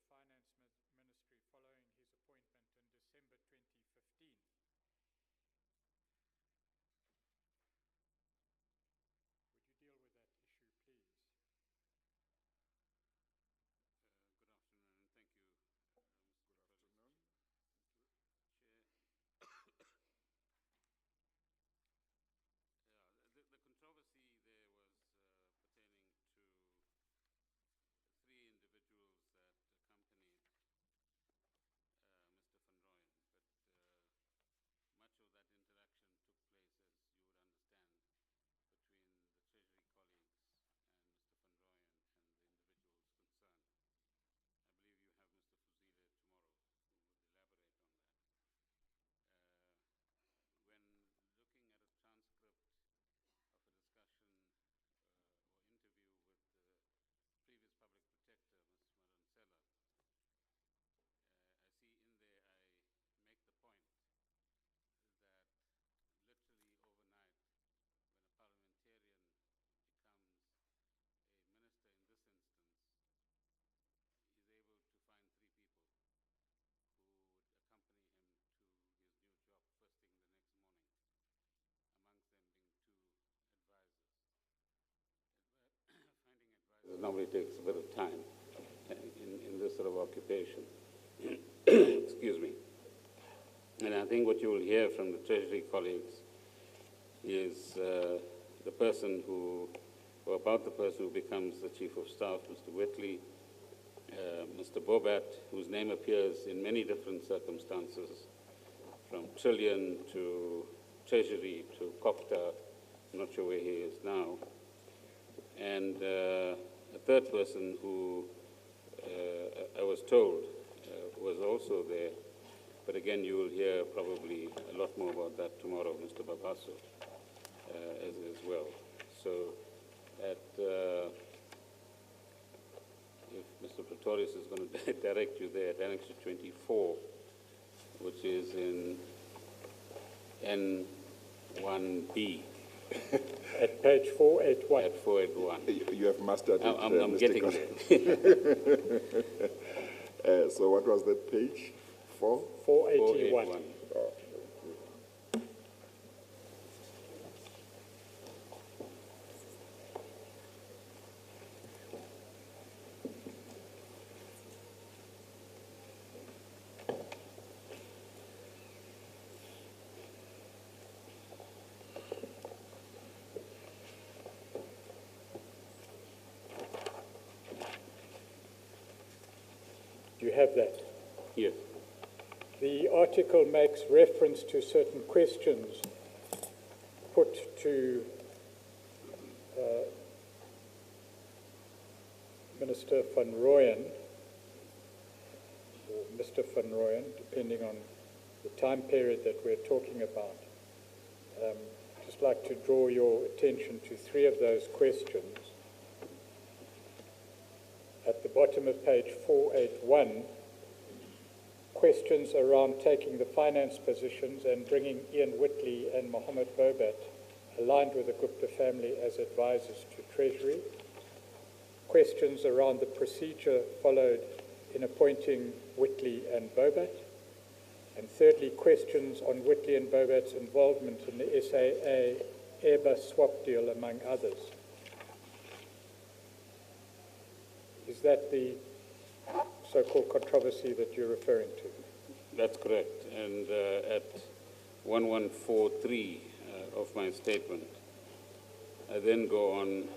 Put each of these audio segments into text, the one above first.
Finance Ministry following his appointment in December 2015. Would you deal with that issue, please? Good afternoon, and thank you, Mr. Good afternoon. Chair. The controversy there was pertaining to three individuals that accompanied Mr. Van Rooyen, but much of that interaction took place, as you would understand, between the Treasury colleagues and Mr. Van Rooyen and the individuals concerned. I believe you have Mr. Fuzile tomorrow who would elaborate on that. When looking at a transcript of a discussion or interview with the previous public protector, Ms. Maransela, I see in there I make the point that literally overnight, when a parliamentarian becomes a minister in this instance, he's able to find three people who would accompany him to his new job first thing the next morning, amongst them being two advisors. Finding advisors normally takes a bit of time in this sort of occupation. Excuse me. And I think what you will hear from the Treasury colleagues is the person who, or about the person who becomes the Chief of Staff, Mr. Whitley, Mr. Bobat, whose name appears in many different circumstances, from Trillion to Treasury to Copta, I'm not sure where he is now, and a third person who I was told was also there, but again you will hear probably a lot more about that tomorrow, Mr. Babaso, as well. So at if Mr. Pretorius is going to direct you there at Annex 24, which is in N1B. At page 481. At 481. You have mastered it. I'm Mr. getting there. So what was that page? 481. 481. Oh. Do you have that? Yes. The article makes reference to certain questions put to Minister Van Rooyen, or Mr. Van Rooyen, depending on the time period that we're talking about. Just like to draw your attention to three of those questions. At the bottom of page 481, questions around taking the finance positions and bringing Ian Whitley and Mohammed Bobat aligned with the Gupta family as advisors to Treasury. Questions around the procedure followed in appointing Whitley and Bobat. And thirdly, questions on Whitley and Bobat's involvement in the SAA Airbus swap deal, among others. Is that the so-called controversy that you're referring to? That's correct. And at 1143 of my statement, I then go on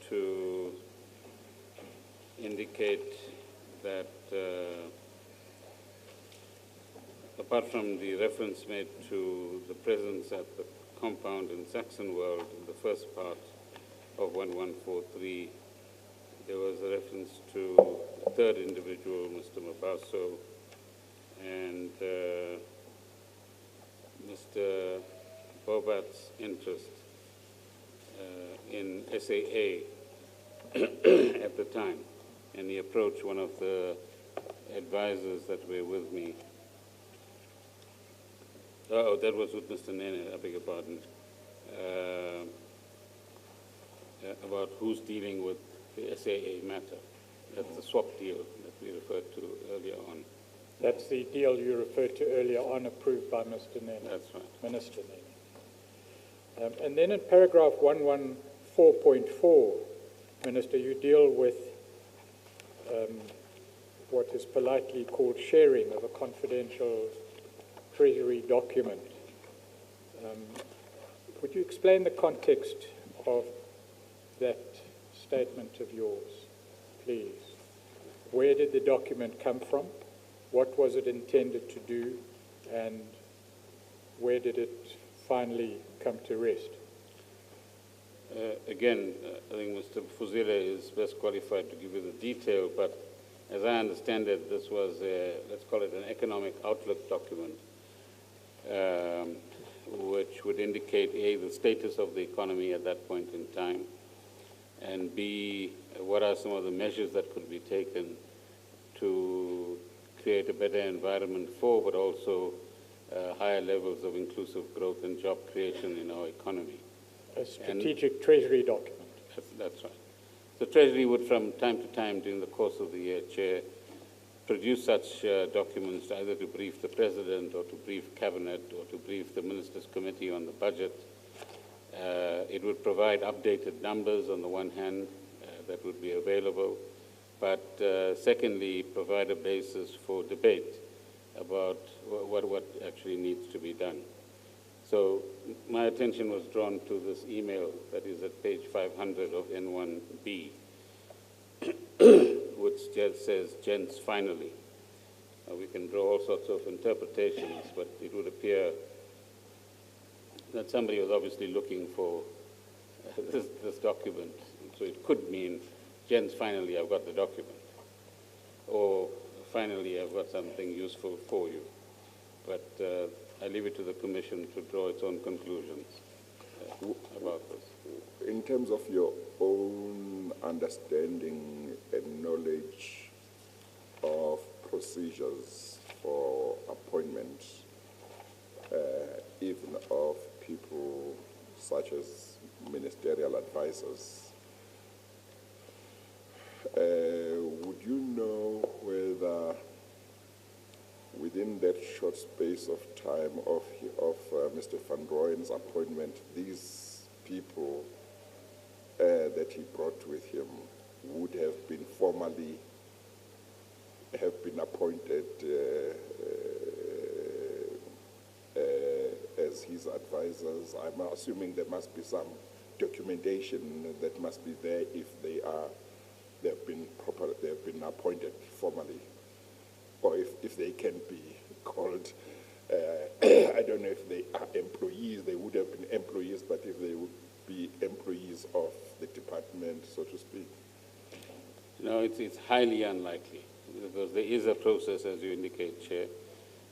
to indicate that apart from the reference made to the presence at the compound in Saxon World in the first part of 1143, there was a reference to the third individual, Mr. Mabaso, and Mr. Bobat's interest in SAA at the time. And he approached one of the advisors that were with me. Oh, that was with Mr. Nene, I beg your pardon, about who's dealing with the SAA matter. That's the swap deal that we referred to earlier on. That's the deal you referred to earlier on, approved by Mr. Nene. That's right. Minister Nene. And then in paragraph 114.4, Minister, you deal with what is politely called sharing of a confidential Treasury document. Would you explain the context of that statement of yours, please? Where did the document come from? What was it intended to do? And where did it finally come to rest? Again, I think Mr. Fuzile is best qualified to give you the detail, but as I understand it, this was let's call it an economic outlook document, which would indicate A, the status of the economy at that point in time, and B, what are some of the measures that could be taken to create a better environment for, but also higher levels of inclusive growth and job creation in our economy. A strategic Treasury document. That's right. The Treasury would, from time to time during the course of the year, Chair, produce such documents either to brief the President or to brief Cabinet or to brief the Ministers' Committee on the budget. It would provide updated numbers on the one hand that would be available, but secondly, provide a basis for debate about what actually needs to be done. So my attention was drawn to this email that is at page 500 of N1B, which just says, "Gents, finally." We can draw all sorts of interpretations, but it would appear that somebody was obviously looking for this document. So it could mean, "Gents, finally, I've got the document," or "Finally, I've got something useful for you." But I leave it to the Commission to draw its own conclusions about this. In terms of your own understanding and knowledge of procedures for appointment, even of people such as ministerial advisors, would you know whether within that short space of time of Mr. Van Rooyen's appointment, these people that he brought with him would have been formally appointed as his advisors? I'm assuming there must be some documentation that must be there if they've been appointed formally, or if they can be called, I don't know if they are employees, they would have been employees, but if they would be employees of the department, so to speak. No, it's highly unlikely, because there is a process, as you indicate, Chair,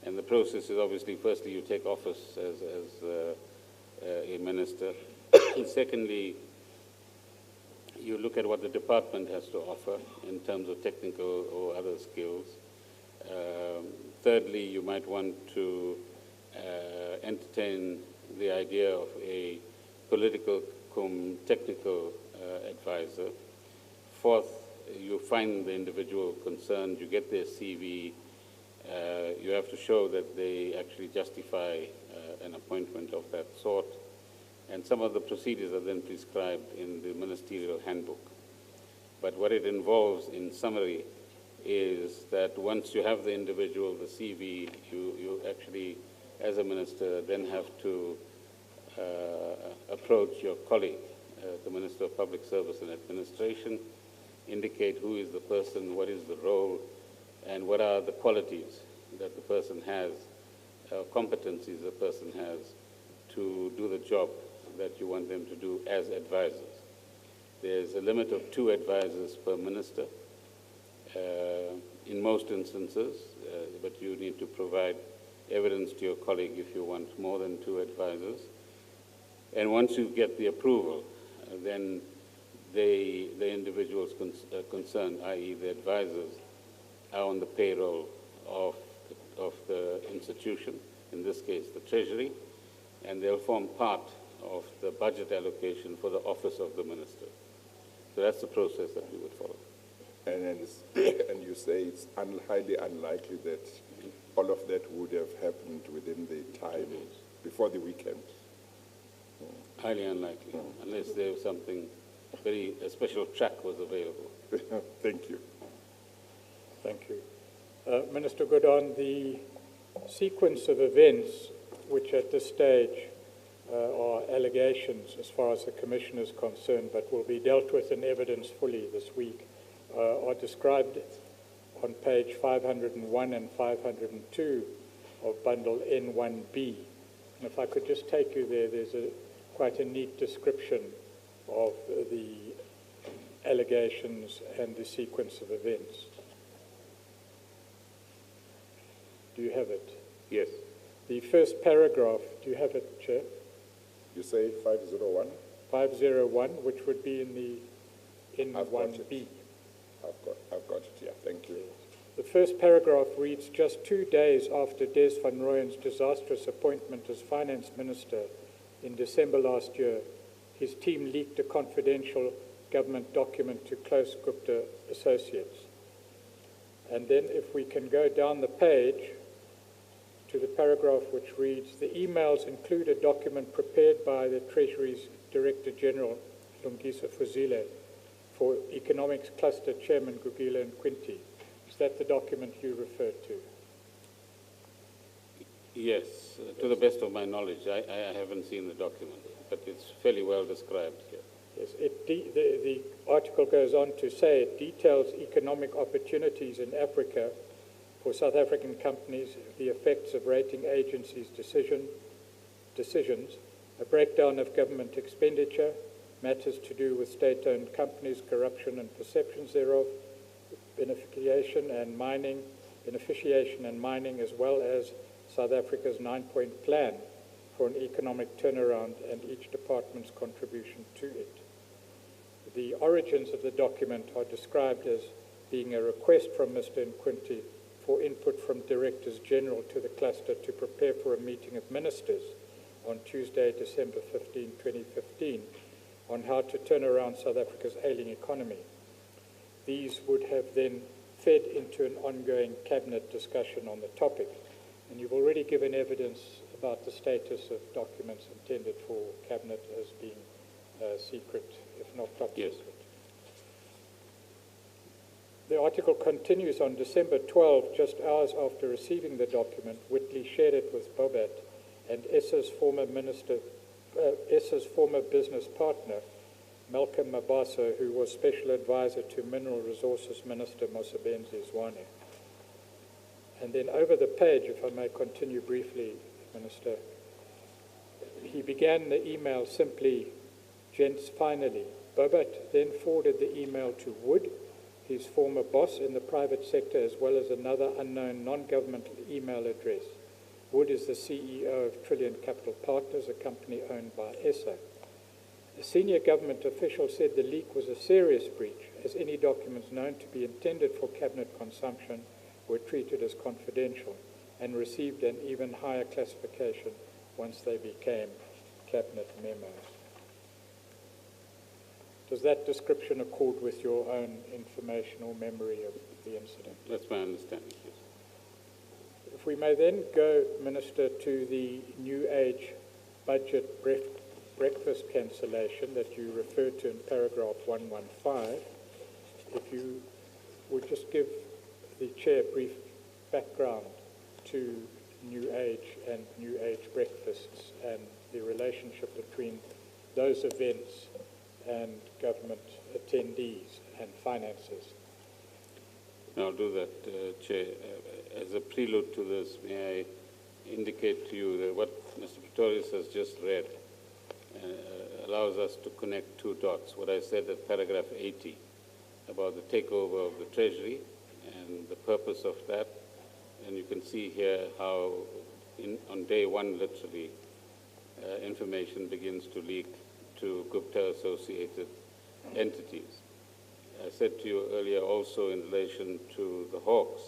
and the process is obviously, firstly, you take office as a minister. Secondly, you look at what the department has to offer in terms of technical or other skills. Thirdly, you might want to entertain the idea of a political cum technical advisor. Fourth, you find the individual concerned, you get their CV, you have to show that they actually justify an appointment of that sort, and some of the procedures are then prescribed in the ministerial handbook. But what it involves, in summary, is that once you have the individual, the CV, you actually, as a minister, then have to approach your colleague, the Minister of Public Service and Administration, indicate who is the person, what is the role, and what are the qualities that the person has, competencies the person has to do the job that you want them to do as advisors. There's a limit of 2 advisors per minister in most instances, but you need to provide evidence to your colleague if you want more than 2 advisors. And once you get the approval, then the individuals concerned, i.e. the advisors, are on the payroll of the institution, in this case the Treasury, and they'll form part of the budget allocation for the office of the minister. So that's the process that we would follow. and you say it's highly unlikely that all of that would have happened within the time before the weekend. Highly unlikely, unless there was something a special track was available. Thank you. Thank you. Minister Gordhan, the sequence of events which at this stage are allegations as far as the Commission is concerned, but will be dealt with in evidence fully this week, are described on page 501 and 502 of Bundle N1B. And if I could just take you there, there's quite a neat description of the allegations and the sequence of events. Do you have it? Yes. The first paragraph, do you have it, Chair? You say 501? 501, which would be in the I've got it. N1B. I've got it, yeah, thank you. The first paragraph reads, just 2 days after Des van Rooyen's disastrous appointment as Finance Minister in December last year, his team leaked a confidential government document to close Gupta associates. And then if we can go down the page to the paragraph which reads, the emails include a document prepared by the Treasury's Director General, Lungisa Fuzile, for Economics Cluster Chairman Gugila and Quinty. Is that the document you referred to? Yes, to the best of my knowledge. I haven't seen the document, but it's fairly well described here. Yes, the article goes on to say it details economic opportunities in Africa for South African companies, the effects of rating agencies' decisions, a breakdown of government expenditure, matters to do with state-owned companies, corruption and perceptions thereof, beneficiation and mining, as well as South Africa's 9-point plan for an economic turnaround and each department's contribution to it. The origins of the document are described as being a request from Mr. Nkwinti for input from Directors General to the cluster to prepare for a meeting of ministers on Tuesday, December 15, 2015, on how to turn around South Africa's ailing economy. These would have then fed into an ongoing cabinet discussion on the topic. And you've already given evidence about the status of documents intended for cabinet as being secret, if not top secret. The article continues on December 12, just hours after receiving the document, Whitley shared it with Bobat and ESSA's former business partner, Malcolm Mabaso, who was Special Advisor to Mineral Resources Minister Mosebenzi Zwane. And then over the page, if I may continue briefly, Minister, he began the email simply, gents, finally. Bobat then forwarded the email to Wood, his former boss in the private sector, as well as another unknown non-governmental email address. Wood is the CEO of Trillion Capital Partners, a company owned by ESSA. A senior government official said the leak was a serious breach, as any documents known to be intended for cabinet consumption were treated as confidential and received an even higher classification once they became cabinet memos. Does that description accord with your own information or memory of the incident? That's my understanding, yes. If we may then go, Minister, to the New Age budget breakfast cancellation that you referred to in paragraph 115, if you would just give the Chair a brief background to New Age and New Age breakfasts and the relationship between those events and government attendees and finances. I'll do that, Chair. As a prelude to this, may I indicate to you that what Mr. Pretorius has just read allows us to connect two dots. What I said at paragraph 80 about the takeover of the Treasury and the purpose of that. And you can see here how on day one, literally, information begins to leak to Gupta-associated entities. I said to you earlier also in relation to the Hawks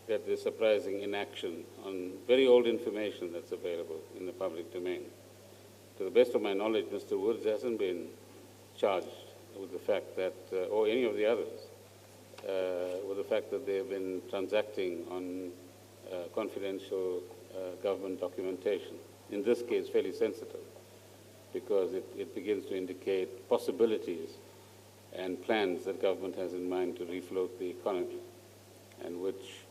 that there's surprising inaction on very old information that's available in the public domain. To the best of my knowledge, Mr. Woods hasn't been charged with the fact that, or any of the others, with the fact that they have been transacting on confidential government documentation. In this case, fairly sensitive, because it begins to indicate possibilities and plans that government has in mind to refloat the economy, and which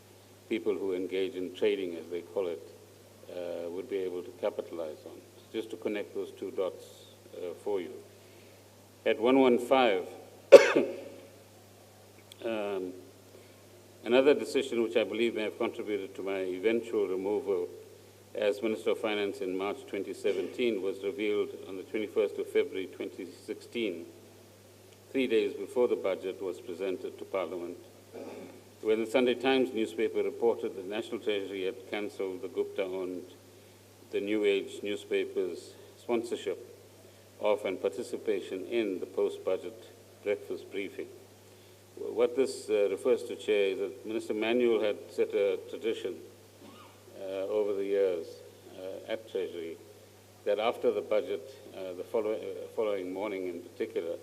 people who engage in trading, as they call it, would be able to capitalize on. Just to connect those two dots for you. At 115, another decision which I believe may have contributed to my eventual removal as Minister of Finance in March 2017 was revealed on the 21st of February 2016, 3 days before the budget was presented to Parliament, when the Sunday Times newspaper reported the National Treasury had cancelled the Gupta-owned The New Age newspaper's sponsorship of and participation in the post-budget breakfast briefing. What this refers to, Chair, is that Minister Manuel had set a tradition over the years at Treasury that after the budget, the following morning in particular,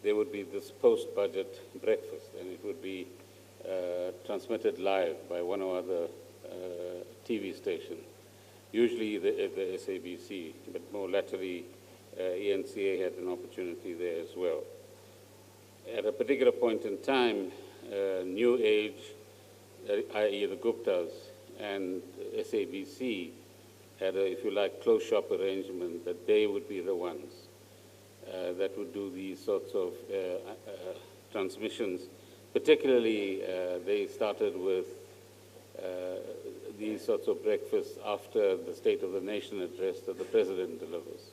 there would be this post-budget breakfast, and it would be transmitted live by one or other TV station, usually the SABC, but more latterly, ENCA had an opportunity there as well. At a particular point in time, New Age, i.e. the Guptas, and SABC had a, if you like, close shop arrangement that they would be the ones that would do these sorts of transmissions. Particularly, they started with these sorts of breakfasts after the State of the Nation address that the President delivers.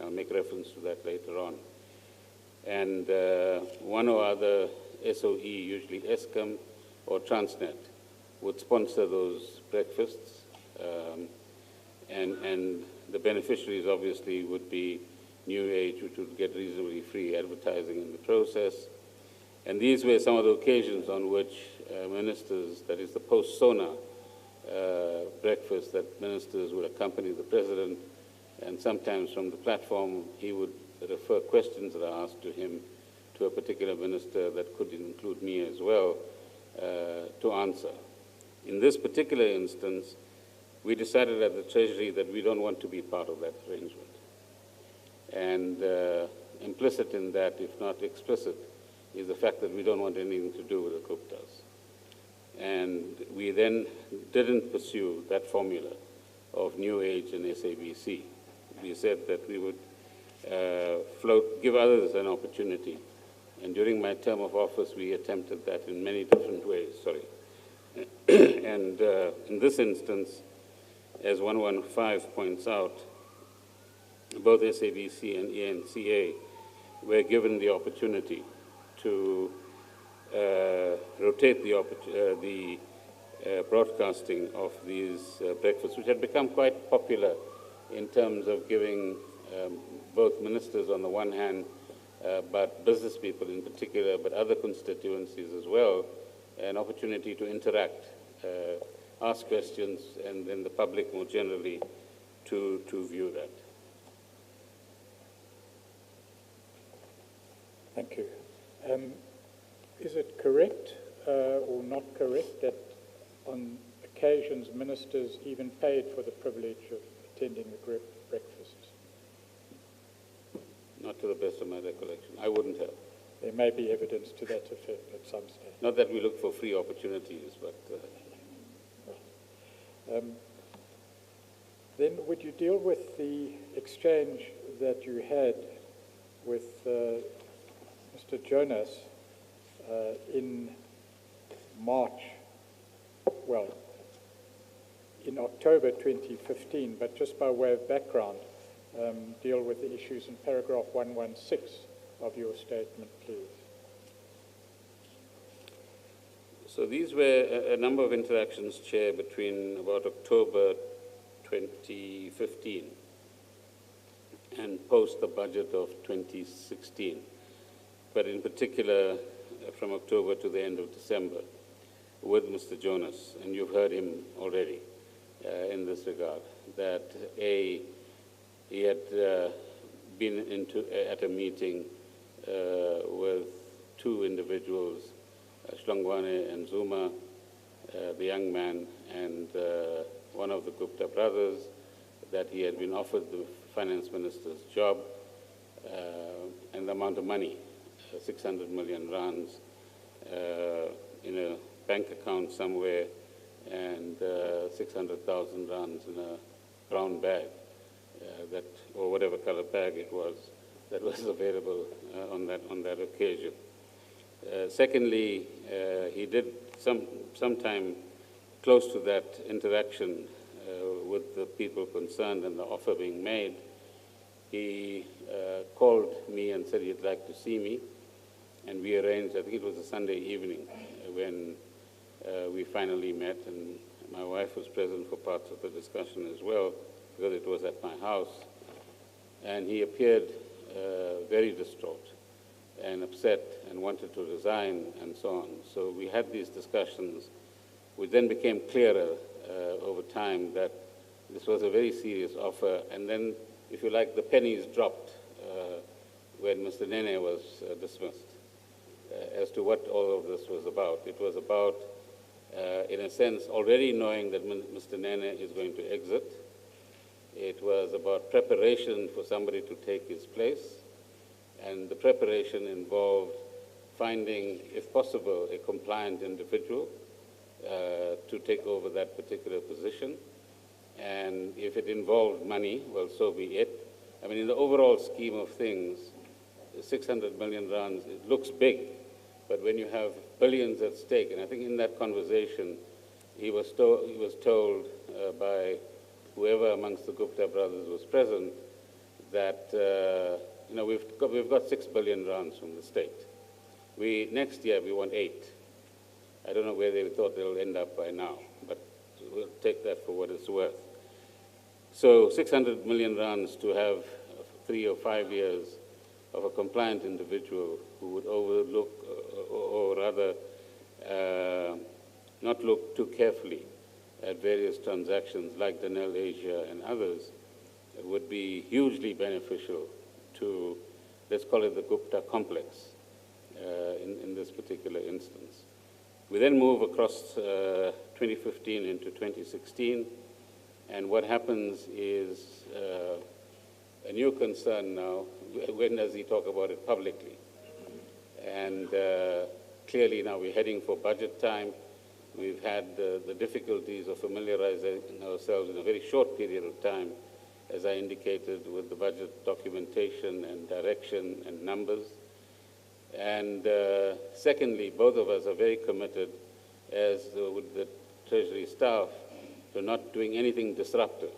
I'll make reference to that later on. And one or other SOE, usually ESCOM or Transnet, would sponsor those breakfasts. And the beneficiaries obviously would be New Age, which would get reasonably free advertising in the process. And these were some of the occasions on which ministers, that is the post-SONA breakfast, that ministers would accompany the President, and sometimes from the platform he would refer questions that are asked to him to a particular minister that could include me as well to answer. In this particular instance, we decided at the Treasury that we don't want to be part of that arrangement. And implicit in that, if not explicit, is the fact that we don't want anything to do with the Guptas. And we then didn't pursue that formula of New Age and SABC. We said that we would give others an opportunity. And during my term of office, we attempted that in many different ways, And in this instance, as 115 points out, both SABC and ENCA were given the opportunity to rotate the broadcasting of these breakfasts, which had become quite popular in terms of giving both ministers on the one hand, but business people in particular, but other constituencies as well, an opportunity to interact, ask questions, and then the public more generally to view that. Thank you. Is it correct or not correct that on occasions ministers even paid for the privilege of attending the breakfasts? Not to the best of my recollection. I wouldn't have. There may be evidence to that effect at some stage. Not that we look for free opportunities, but... Then would you deal with the exchange that you had with Mr. Jonas in March, well, in October 2015, but just by way of background, deal with the issues in paragraph 116 of your statement, please. So these were a number of interactions, Chair, between about October 2015 and post the budget of 2016, but in particular from October to the end of December with Mr. Jonas, and you've heard him already in this regard, that he had been at a meeting with two individuals, Shlongwane and Zuma, the young man, and one of the Gupta brothers, that he had been offered the finance minister's job, and the amount of money, 600 million rands, in a bank account somewhere, and 600,000 rands in a brown bag, that, or whatever color bag it was, that was available on that occasion. Secondly, he did sometime close to that interaction with the people concerned and the offer being made, he called me and said he'd like to see me, and we arranged, I think it was a Sunday evening, when we finally met, and my wife was present for parts of the discussion as well, because it was at my house, and he appeared very distraught and upset and wanted to resign and so on. So we had these discussions, which then became clearer over time that this was a very serious offer, and then, if you like, the pennies dropped when Mr. Nene was dismissed as to what all of this was about. It was about, in a sense, already knowing that Mr. Nene is going to exit. It was about preparation for somebody to take his place, and the preparation involved finding, if possible, a compliant individual to take over that particular position. And if it involved money, well, so be it. I mean, in the overall scheme of things, 600 million rands, it looks big, but when you have billions at stake, and I think in that conversation, he was told by whoever amongst the Gupta brothers was present that, you know, we've got 6 billion rands from the state. Next year, we want 8. I don't know where they thought they'll end up by now, but we'll take that for what it's worth. So 600 million rands to have 3 or 5 years of a compliant individual who would overlook, or rather not look too carefully at various transactions like Danel Asia and others, would be hugely beneficial to, let's call it the Gupta complex in this particular instance. We then move across 2015 into 2016, and what happens is a new concern now. When does he talk about it publicly? And clearly now we're heading for budget time. We've had the difficulties of familiarizing ourselves in a very short period of time, as I indicated, with the budget documentation and direction and numbers. And secondly, both of us are very committed, as with the Treasury staff, to not doing anything disruptive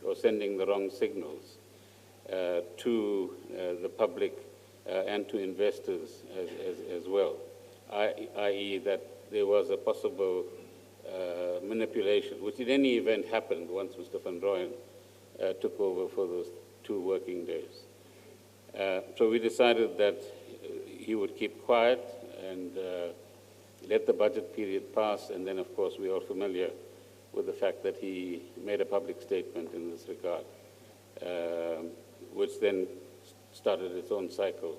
or sending the wrong signals to the public and to investors as well, i.e. that there was a possible manipulation, which in any event happened once Mr. Van Rooyen took over for those 2 working days. So we decided that he would keep quiet and let the budget period pass, and then, of course, we are familiar with the fact that he made a public statement in this regard, which then started its own cycle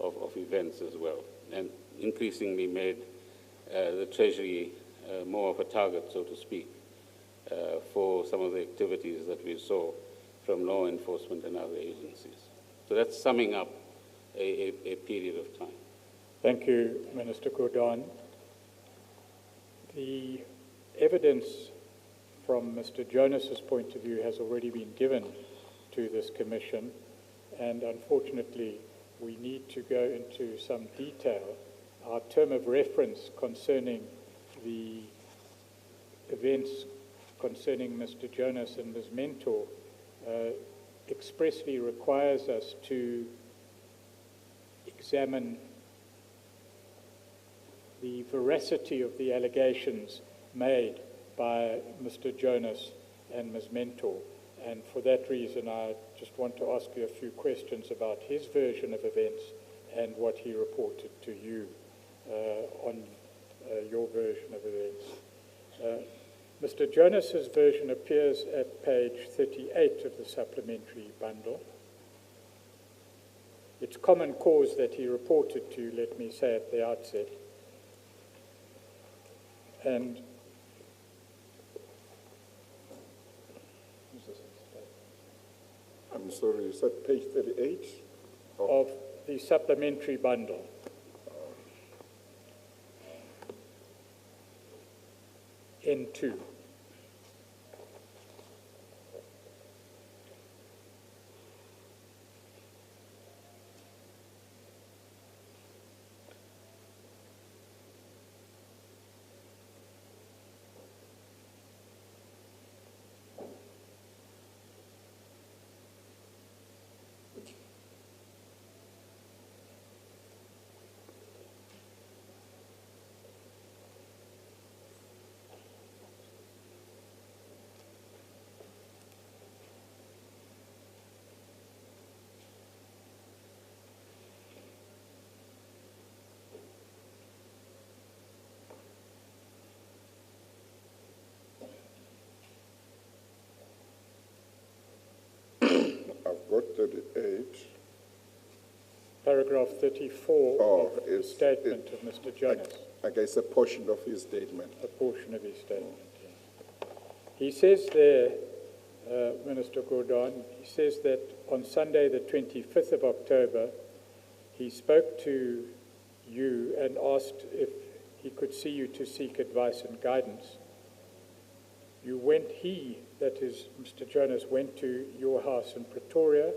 of events as well, and increasingly made the Treasury more of a target, so to speak, for some of the activities that we saw from law enforcement and other agencies. So that's summing up a period of time. Thank you, Minister Gordhan. The evidence from Mr. Jonas's point of view has already been given to this commission, and unfortunately we need to go into some detail. Our term of reference concerning the events concerning Mr. Jonas and Ms. Mentor expressly requires us to examine the veracity of the allegations made by Mr. Jonas and Ms. Mentor. And for that reason, I just want to ask you a few questions about his version of events and what he reported to you on your version of events. Mr. Jonas's version appears at page 38 of the supplementary bundle. It's common cause that he reported to, let me say at the outset. And I'm sorry, you said page 38? of the supplementary bundle. N2. I've got 38. Paragraph 34 Oh, of the statement of Mr. Jonas. I guess a portion of his statement. A portion of his statement. Yeah. He says there, Minister Gordhan, he says that on Sunday the 25th of October, he spoke to you and asked if he could see you to seek advice and guidance. That is, Mr. Jonas, went to your house in Pretoria,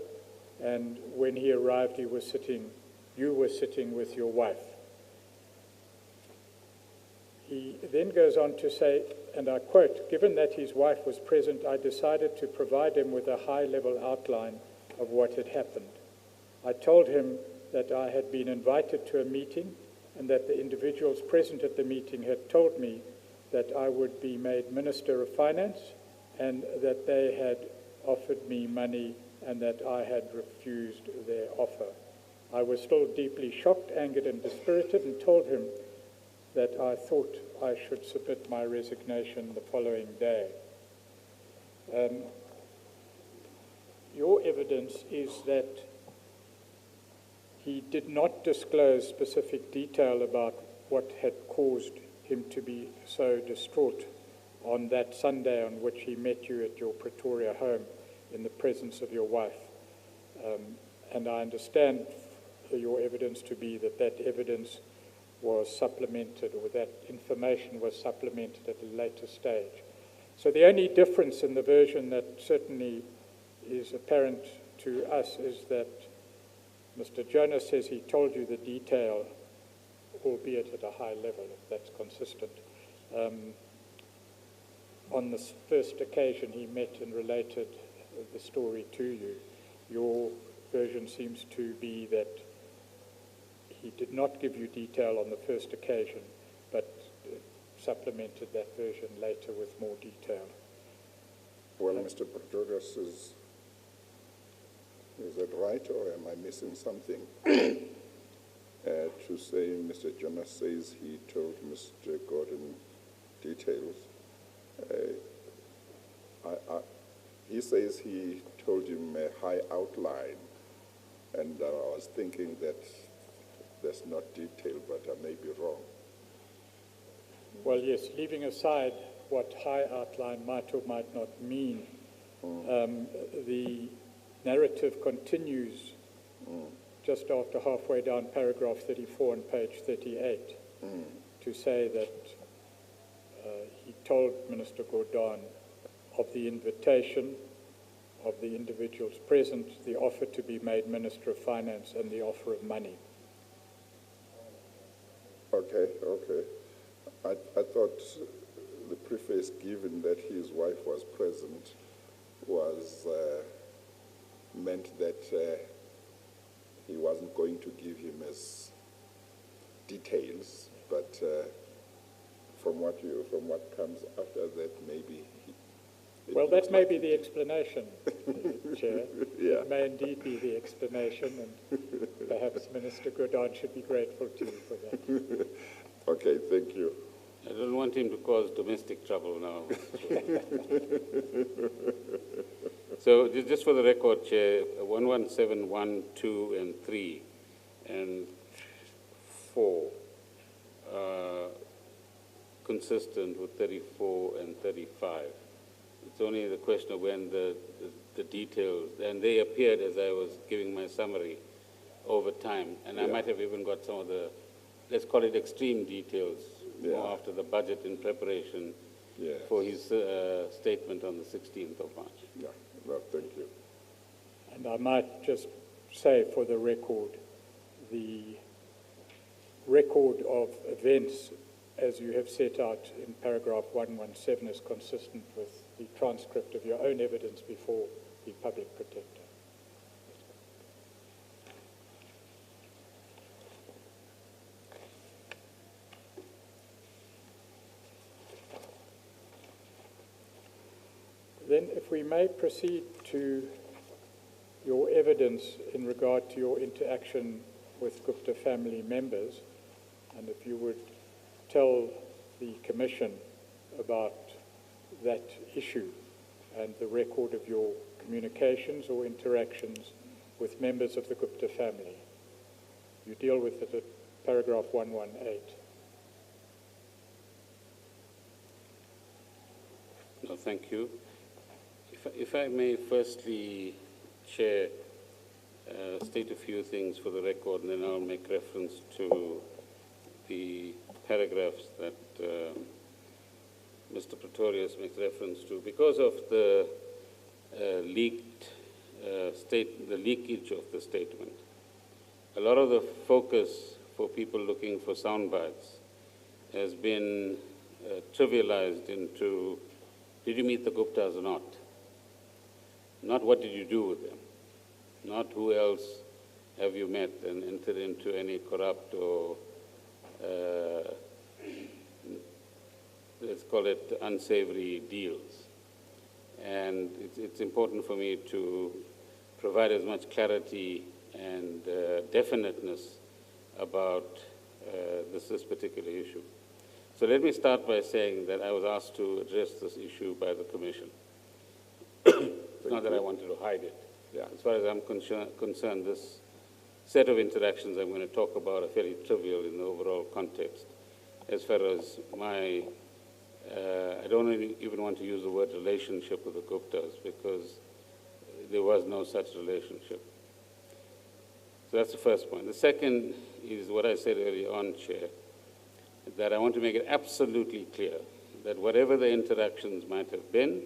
and when he arrived, you were sitting with your wife. He then goes on to say, and I quote, "Given that his wife was present, I decided to provide him with a high-level outline of what had happened. I told him that I had been invited to a meeting and that the individuals present at the meeting had told me that I would be made Minister of Finance and that they had offered me money and that I had refused their offer. I was still deeply shocked, angered, and dispirited, and told him that I thought I should submit my resignation the following day." Your evidence is that he did not disclose specific detail about what had caused him to be so distraught on that Sunday on which he met you at your Pretoria home in the presence of your wife. And I understand your evidence to be that that evidence was supplemented, or that information was supplemented at a later stage. So the only difference in the version that certainly is apparent to us is that Mr. Jonas says he told you the detail, albeit at a high level, if that's consistent. On this first occasion he met and related the story to you. Your version seems to be that he did not give you detail on the first occasion, but supplemented that version later with more detail. Well, Mr. Pretorius, is that right, or am I missing something? To say Mr. Jonas says he told Mr. Gordhan details. He says he told him a high outline, and I was thinking that that's not detailed, but I may be wrong. Well, yes, leaving aside what high outline might or might not mean, the narrative continues just after halfway down paragraph 34 on page 38 to say that he told Minister Gordhan of the invitation of the individuals present, the offer to be made Minister of Finance, and the offer of money. Okay. I thought the preface given that his wife was present was meant that he wasn't going to give him as details, but from what comes after that, maybe. Well, that may be the explanation, Chair. Yeah. It may indeed be the explanation, and perhaps Minister Gordhan should be grateful to you for that. Okay, thank you. I don't want him to cause domestic trouble now. So just for the record, Chair, 117, 1, 2, and 3, and 4 are consistent with 34 and 35. It's only the question of when the details, and they appeared as I was giving my summary over time, and I might have even got some of the, let's call it extreme details, more after the budget in preparation for his statement on the 16th of March. Yeah, well, thank you. And I might just say for the record of events as you have set out in paragraph 117 is consistent with the transcript of your own evidence before the public protector. Then if we may proceed to your evidence in regard to your interaction with Gupta family members, and if you would tell the Commission about that issue and the record of your communications or interactions with members of the Gupta family. You deal with it at paragraph 118. No, thank you. If I may firstly, Chair, state a few things for the record, and then I'll make reference to the paragraphs that Mr. Pretorius makes reference to. Because of the the leakage of the statement, a lot of the focus for people looking for sound bites has been trivialized into, did you meet the Guptas or not? Not what did you do with them, not who else have you met and entered into any corrupt or let's call it unsavory deals. And it's important for me to provide as much clarity and definiteness about this particular issue. So let me start by saying that I was asked to address this issue by the Commission. It's not that I wanted to hide it. Yeah. As far as I'm concerned, this set of interactions I'm going to talk about are fairly trivial in the overall context. As far as my, I don't even want to use the word relationship with the Guptas because there was no such relationship. So that's the first point. The second is what I said earlier on, Chair, that I want to make it absolutely clear that whatever the interactions might have been,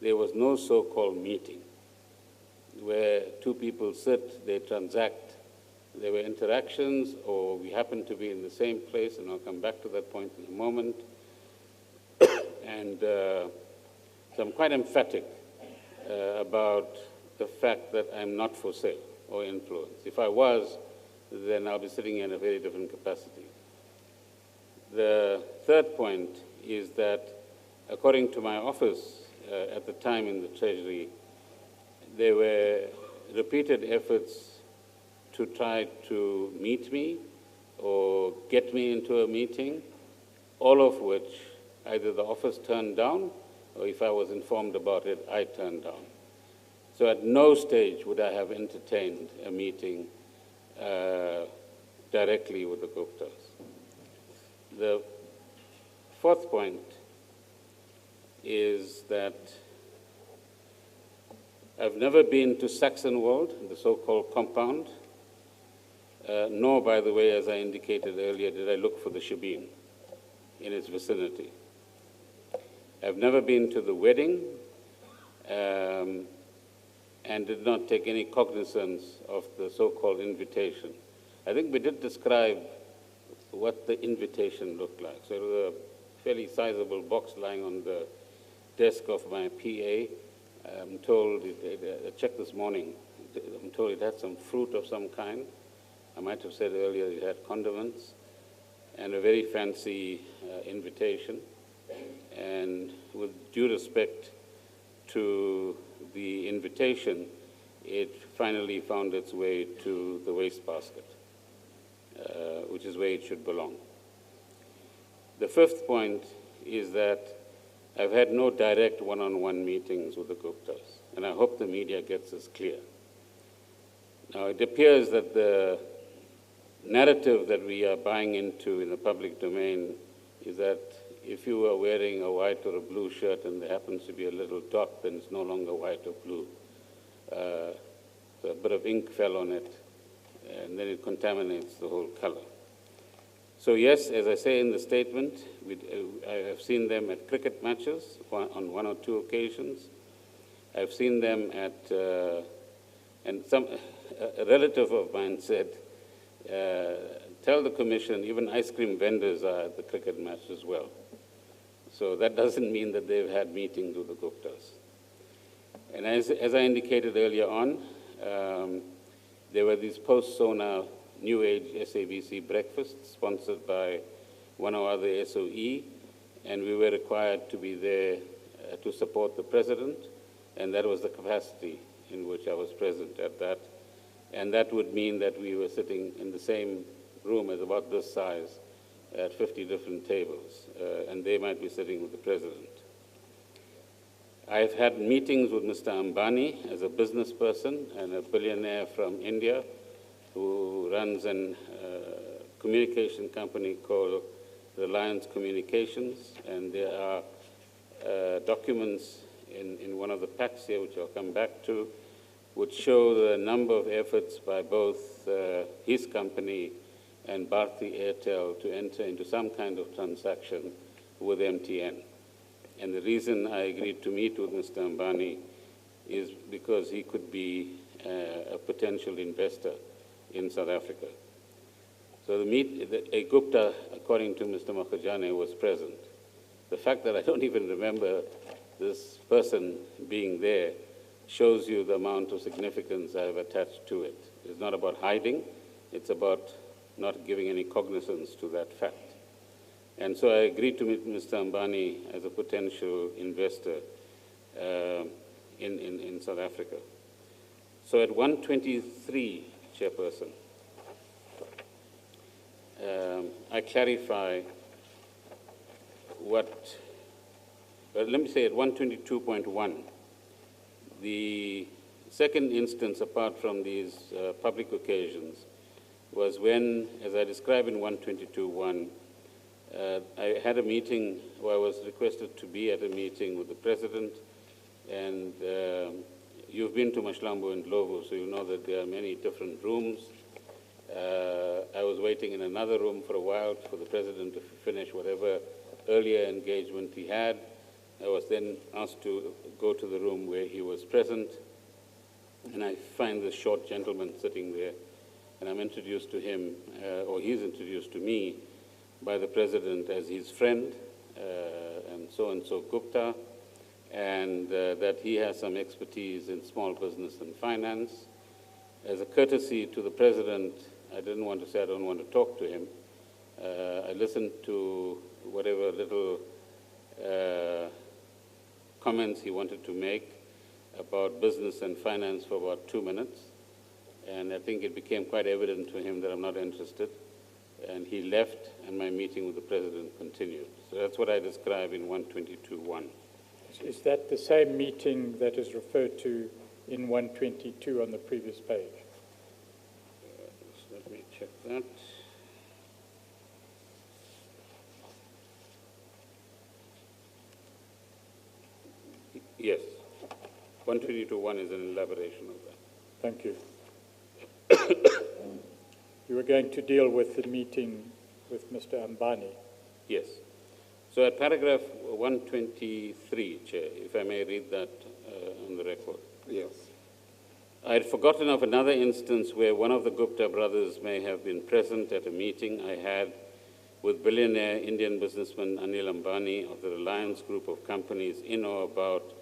there was no so-called meeting where two people sit, they transact. There were interactions, or we happened to be in the same place, and I'll come back to that point in a moment. And so I'm quite emphatic about the fact that I'm not for sale or influence. If I was, then I'll be sitting in a very different capacity. The third point is that, according to my office at the time in the Treasury, there were repeated efforts to try to meet me or get me into a meeting, all of which either the office turned down or if I was informed about it, I turned down. So at no stage would I have entertained a meeting directly with the Guptas. The fourth point is that I've never been to Saxonwold, the so-called compound, nor, by the way, as I indicated earlier, did I look for the shebeen in its vicinity. I've never been to the wedding and did not take any cognizance of the so-called invitation. I think we did describe what the invitation looked like. So it was a fairly sizable box lying on the desk of my PA. I'm told, I checked this morning, I'm told it had some fruit of some kind. I might have said earlier it had condiments and a very fancy invitation. And with due respect to the invitation, it finally found its way to the wastebasket, which is where it should belong. The fifth point is that I've had no direct one-on-one meetings with the Guptas, and I hope the media gets this clear. Now, it appears that the narrative that we are buying into in the public domain is that if you are wearing a white or a blue shirt and there happens to be a little dot, then it's no longer white or blue. So a bit of ink fell on it, and then it contaminates the whole color. So yes, as I say in the statement, I have seen them at cricket matches on one or two occasions. I've seen them at, and a relative of mine said, tell the commission, even ice cream vendors are at the cricket match as well. So that doesn't mean that they've had meetings with the Guptas. And as I indicated earlier on, there were these post-SONA New Age SABC breakfasts sponsored by one or other SOE, and we were required to be there to support the president, and that was the capacity in which I was present at that. And that would mean that we were sitting in the same room as about this size at 50 different tables, and they might be sitting with the president. I've had meetings with Mr. Ambani as a business person and a billionaire from India who runs a communication company called Reliance Communications, and there are documents in one of the packs here, which I'll come back to, which show the number of efforts by both his company and Bharti Airtel to enter into some kind of transaction with MTN. And the reason I agreed to meet with Mr. Ambani is because he could be a potential investor in South Africa. So a Gupta, according to Mr. Makhajane, was present. The fact that I don't even remember this person being there shows you the amount of significance I have attached to it. It's not about hiding, it's about not giving any cognizance to that fact. And so I agreed to meet Mr. Ambani as a potential investor in South Africa. So at 1:23, Chairperson, I clarify what, let me say at 122.1, the second instance apart from these public occasions was when, as I describe in 122.1, I had a meeting where I was requested to be at a meeting with the president, and you've been to Mashlambo and Lobo, so you know that there are many different rooms. I was waiting in another room for a while for the president to finish whatever earlier engagement he had. I was then asked to go to the room where he was present, and I find this short gentleman sitting there, and I'm introduced to him, or he's introduced to me by the president as his friend, and so Gupta, and that he has some expertise in small business and finance. As a courtesy to the president, I didn't want to say I don't want to talk to him. I listened to whatever little comments he wanted to make about business and finance for about 2 minutes, and I think it became quite evident to him that I'm not interested, and he left, and my meeting with the president continued. So that's what I describe in 122.1. Is that the same meeting that is referred to in 122 on the previous page? Let me check that. Yes, 122.1 is an elaboration of that. Thank you. You were going to deal with the meeting with Mr. Ambani. Yes. So at paragraph 123, Chair, if I may read that on the record. Yes. I had forgotten of another instance where one of the Gupta brothers may have been present at a meeting I had with billionaire Indian businessman Anil Ambani of the Reliance Group of companies in or about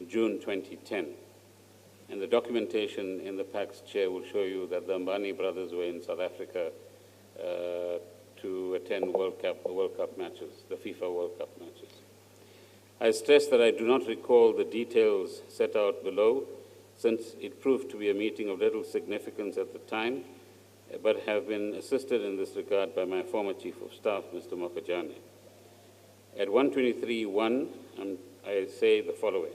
June 2010. And the documentation in the PAC's chair will show you that the Ambani brothers were in South Africa to attend World Cup matches, the FIFA World Cup matches. I stress that I do not recall the details set out below, since it proved to be a meeting of little significance at the time, but have been assisted in this regard by my former Chief of Staff, Mr. Mokajane. At 123.1, I say the following.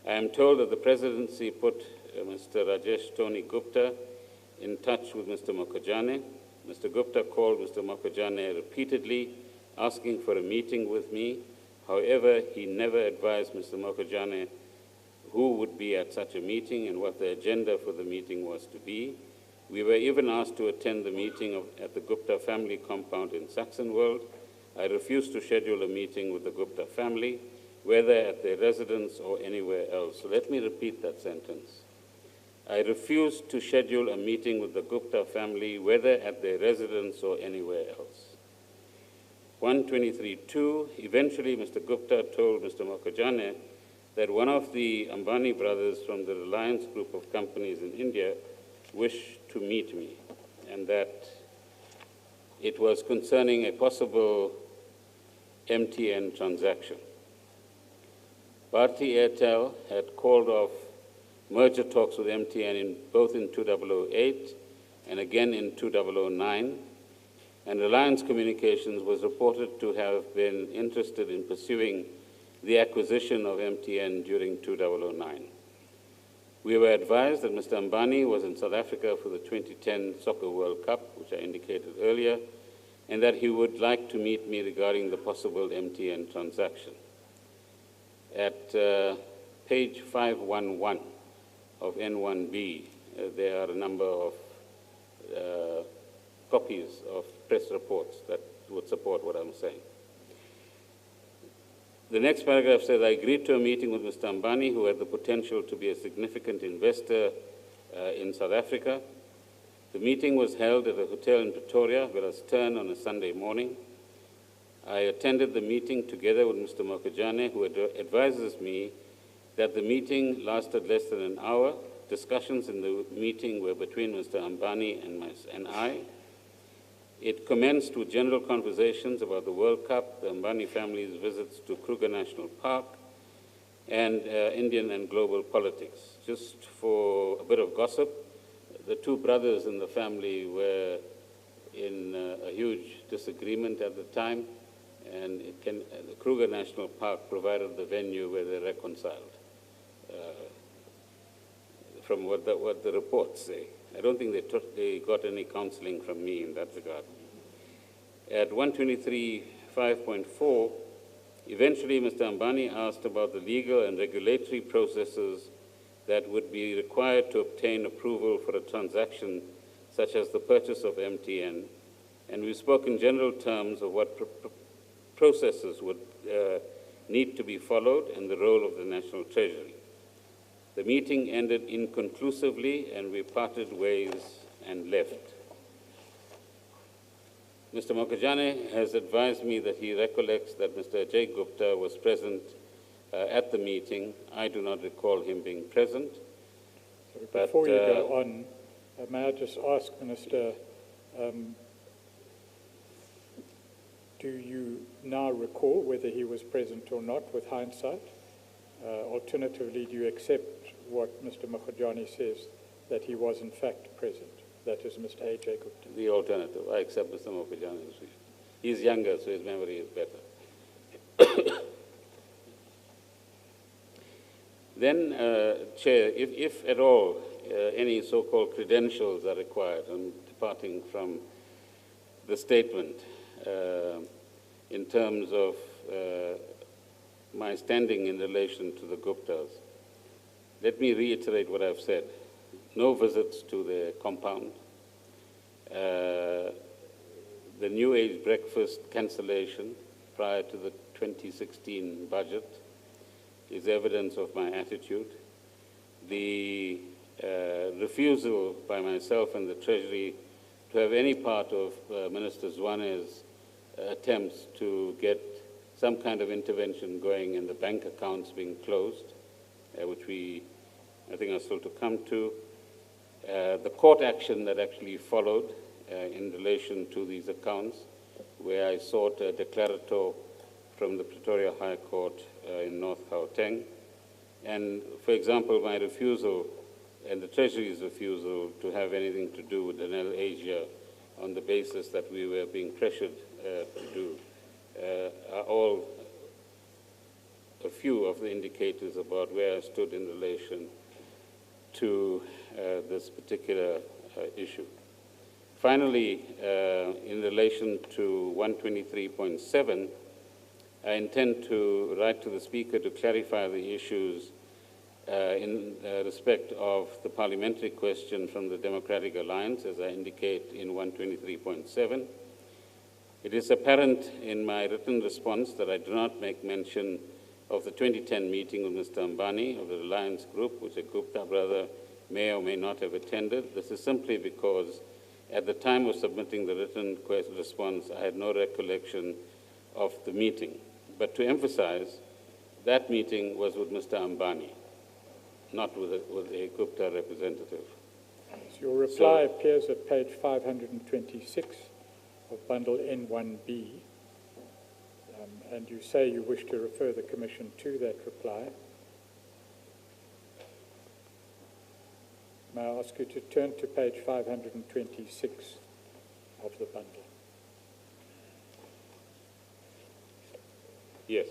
I am told that the presidency put Mr. Rajesh Tony Gupta in touch with Mr. Mokajane. Mr. Gupta called Mr. Mokajane repeatedly, asking for a meeting with me. However, he never advised Mr. Mokajane who would be at such a meeting and what the agenda for the meeting was to be. We were even asked to attend the meeting at the Gupta family compound in Saxonwold. I refused to schedule a meeting with the Gupta family, whether at their residence or anywhere else. So let me repeat that sentence. I refused to schedule a meeting with the Gupta family, whether at their residence or anywhere else. 123.2, eventually Mr. Gupta told Mr. Mokajane that one of the Ambani brothers from the Reliance group of companies in India wished to meet me, and that it was concerning a possible MTN transaction. Bharti Airtel had called off merger talks with MTN both in 2008 and again in 2009, and Reliance Communications was reported to have been interested in pursuing the acquisition of MTN during 2009. We were advised that Mr. Ambani was in South Africa for the 2010 Soccer World Cup, which I indicated earlier, and that he would like to meet me regarding the possible MTN transaction. At page 511 of N1B, there are a number of copies of press reports that would support what I'm saying. The next paragraph says, I agreed to a meeting with Mr. Ambani, who had the potential to be a significant investor in South Africa. The meeting was held at a hotel in Pretoria, Willowstern, on a Sunday morning. I attended the meeting together with Mr. Mokajane, who advises me that the meeting lasted less than an hour. Discussions in the meeting were between Mr. Ambani and I. It commenced with general conversations about the World Cup, the Ambani family's visits to Kruger National Park, and Indian and global politics. Just for a bit of gossip, the two brothers in the family were in a huge disagreement at the time, and the Kruger National Park provided the venue where they reconciled, from what the reports say. I don't think they got any counseling from me in that regard. At 123.5.4, eventually Mr. Ambani asked about the legal and regulatory processes that would be required to obtain approval for a transaction such as the purchase of MTN, and we spoke in general terms of what processes would need to be followed and the role of the National Treasury. The meeting ended inconclusively, and we parted ways and left. Mr. Mokajane has advised me that he recollects that Mr. Ajay Gupta was present at the meeting. I do not recall him being present. So before you go on, may I just ask, Minister, do you now recall whether he was present or not with hindsight? Alternatively, do you accept what Mr. Mokajane says, that he was in fact present? That is Mr. Ajay Gupta. The alternative. I accept Mr. Mokajane's view. He's younger, so his memory is better. Then, Chair, if at all any so-called credentials are required, I'm departing from the statement in terms of my standing in relation to the Guptas. Let me reiterate what I've said. No visits to their compound. The New Age breakfast cancellation prior to the 2016 budget is evidence of my attitude. The refusal by myself and the Treasury to have any part of Minister Zwane's attempts to get some kind of intervention going in the bank accounts being closed, which I think are still to come to. The court action that actually followed in relation to these accounts, where I sought a declarator from the Pretoria High Court in North Gauteng. And, for example, my refusal and the Treasury's refusal to have anything to do with Danel Asia on the basis that we were being pressured to do are all few of the indicators about where I stood in relation to this particular issue. Finally, in relation to 123.7, I intend to write to the Speaker to clarify the issues in respect of the parliamentary question from the Democratic Alliance, as I indicate in 123.7. It is apparent in my written response that I do not make mention of the 2010 meeting with Mr. Ambani of the Reliance Group, which a Gupta brother may or may not have attended. This is simply because at the time of submitting the written response, I had no recollection of the meeting. But to emphasize, that meeting was with Mr. Ambani, not with a Gupta representative. So your reply appears at page 526 of bundle N1B, and you say you wish to refer the Commission to that reply. May I ask you to turn to page 526 of the bundle? Yes.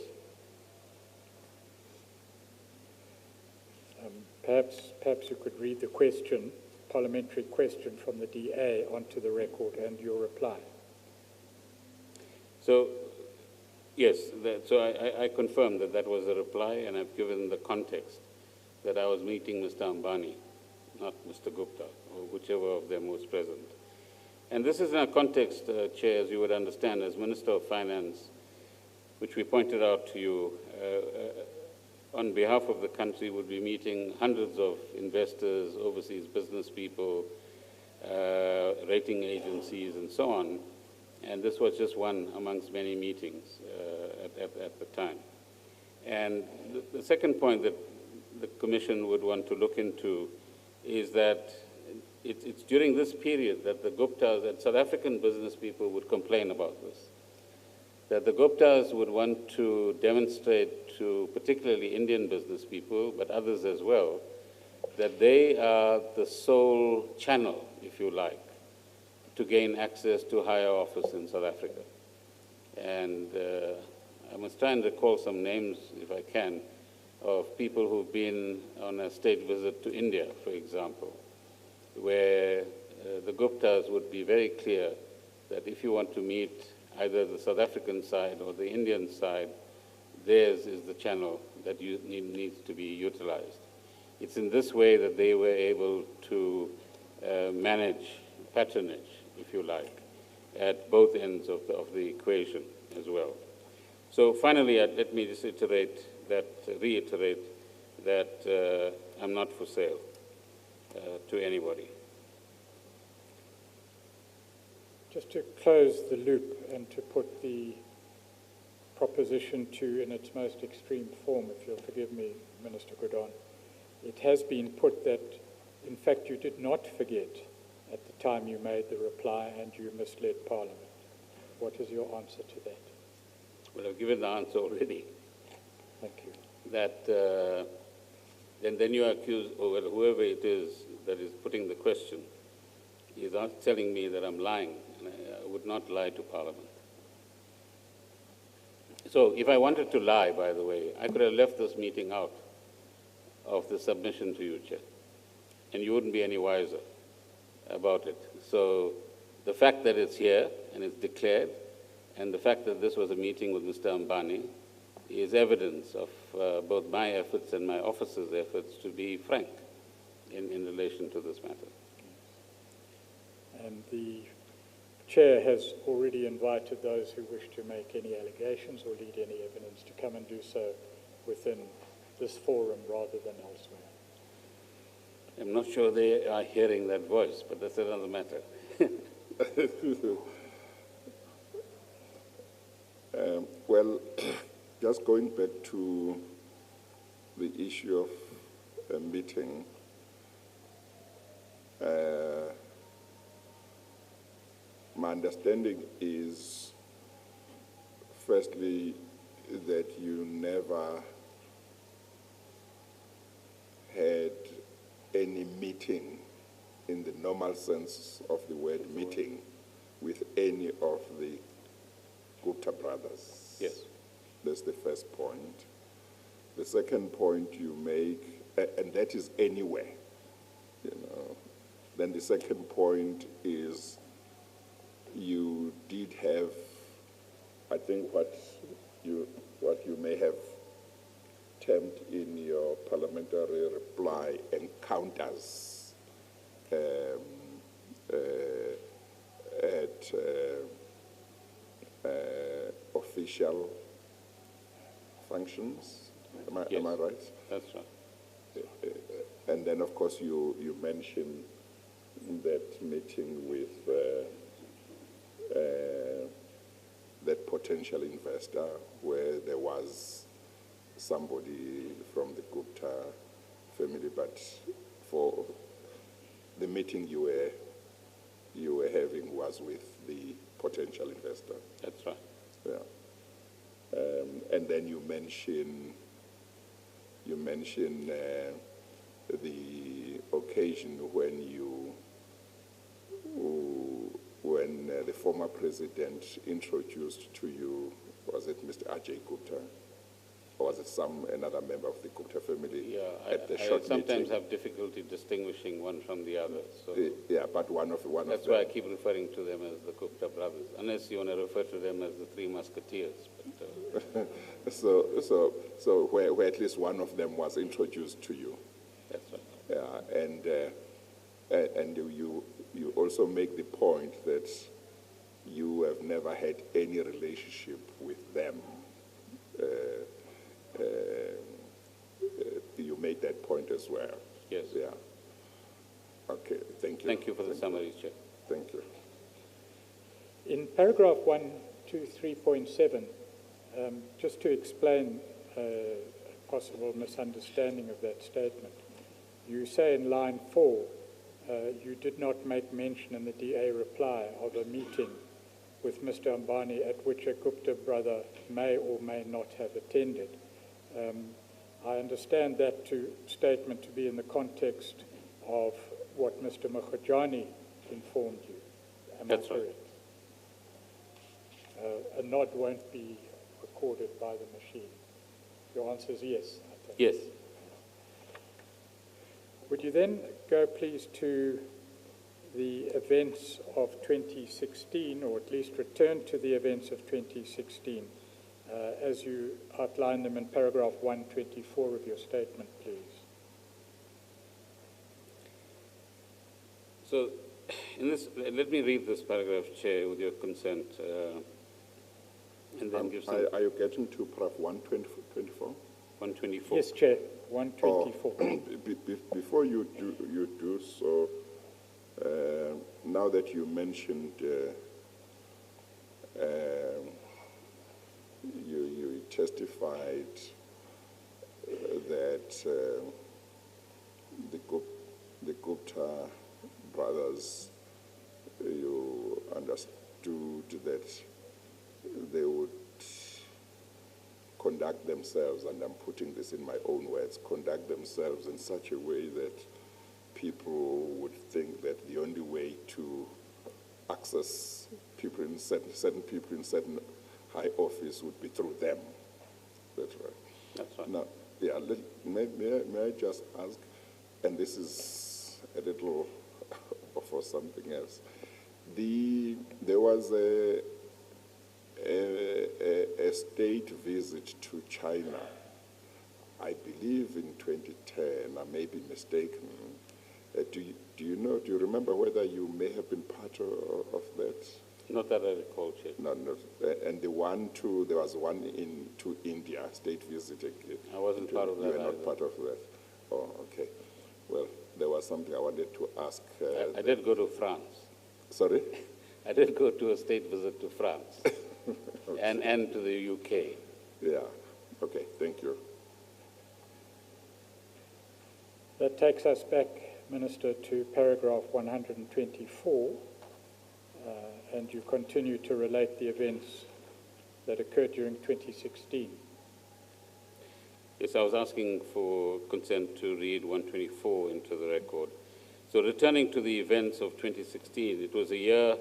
Perhaps you could read the question, parliamentary question from the DA onto the record and your reply. So, yes, so I confirm that that was a reply, and I've given the context that I was meeting Mr. Ambani, not Mr. Gupta, or whichever of them was present. And this is in a context, Chair, as you would understand, as Minister of Finance, which we pointed out to you, on behalf of the country, would be meeting hundreds of investors, overseas business people, rating agencies, and so on. And this was just one amongst many meetings at the time. And the second point that the Commission would want to look into is that it's during this period that the Guptas and South African business people would complain about this, that the Guptas would want to demonstrate to particularly Indian business people, but others as well, that they are the sole channel, if you like, to gain access to higher office in South Africa. And I must try and recall some names, if I can, of people who've been on a state visit to India, for example, where the Guptas would be very clear that if you want to meet either the South African side or the Indian side, theirs is the channel that needs to be utilized. It's in this way that they were able to manage patronage, if you like, at both ends of the equation as well. So finally, let me just reiterate that I'm not for sale to anybody. Just to close the loop and to put the proposition to in its most extreme form, if you'll forgive me, Minister Gordhan, it has been put that, in fact, you did not forget at the time you made the reply and you misled Parliament. What is your answer to that? Well, I've given the answer already. Thank you. That then you accuse, or whoever it is that is putting the question, is telling me that I'm lying, and I would not lie to Parliament. So if I wanted to lie, by the way, I could have left this meeting out of the submission to you, Chair, and you wouldn't be any wiser about it. So the fact that it's here and it's declared, and the fact that this was a meeting with Mr. Ambani is evidence of both my efforts and my office's efforts to be frank in relation to this matter. And the Chair has already invited those who wish to make any allegations or lead any evidence to come and do so within this forum rather than elsewhere. I'm not sure they are hearing that voice, but that's another matter. Well, just going back to the issue of a meeting, my understanding is, firstly, that you never had any meeting in the normal sense of the word meeting with any of the Gupta brothers. Yes. That's the first point. The second point you make, and that is anywhere, you know. Then the second point is you did have, I think what you may have termed in your parliamentary reply, encounters at official functions. Yes, am I right? That's right. And then, of course, you mentioned that meeting with that potential investor where there was somebody from the Gupta family, but for the meeting you were having was with the potential investor. That's right. Yeah. And then you mention the occasion when the former president introduced to you, was it Mr. Ajay Gupta, or was it another member of the Gupta family? Yeah, at the I short sometimes meeting? have difficulty distinguishing one from the other. So Yeah, but one of that's them. why I keep referring to them as the Gupta brothers, unless you want to refer to them as the Three Musketeers. But, So where at least one of them was introduced to you. that's right. Yeah, and you also make the point that you have never had any relationship with them. You made that point as well. Yes. Yeah. Okay, thank you. Thank you for the summary, Chair. Thank you. In paragraph 123.7, just to explain a possible misunderstanding of that statement, you say in line 4, you did not make mention in the DA reply of a meeting with Mr. Ambani at which a Gupta brother may or may not have attended. I understand that statement to be in the context of what Mr. Mukhajani informed you. Am I That's right. correct? A nod won't be recorded by the machine. Your answer is yes, I think. Yes. Would you then go, please, to the events of 2016, or at least return to the events of 2016, as you outline them in paragraph 124 of your statement, please? So, let me read this paragraph, Chair, with your consent, and then give some... Are you getting to Prof. 124? 124. Yes, Chair, 124. Before you do so, now that you mentioned you testified that the Gupta brothers, you understood that they would conduct themselves, and I'm putting this in my own words, conduct themselves in such a way that people would think that the only way to access people in certain people in certain high office would be through them. That's right. That's right. Now, yeah, may I just ask, and this is a little for something else. There was a state visit to China, I believe in 2010, I may be mistaken. Do you remember whether you may have been part of that? Not that I recall, Chair. No. And there was one to India, state visit again. I wasn't part of that You were not either. part of that. Oh, okay. Well, there was something I wanted to ask. I did go to France. Sorry? I did go to a state visit to France and to the UK. Yeah. Okay, thank you. That takes us back, Minister, to paragraph 124, and you continue to relate the events that occurred during 2016. Yes, I was asking for consent to read 124 into the record. So returning to the events of 2016, it was a year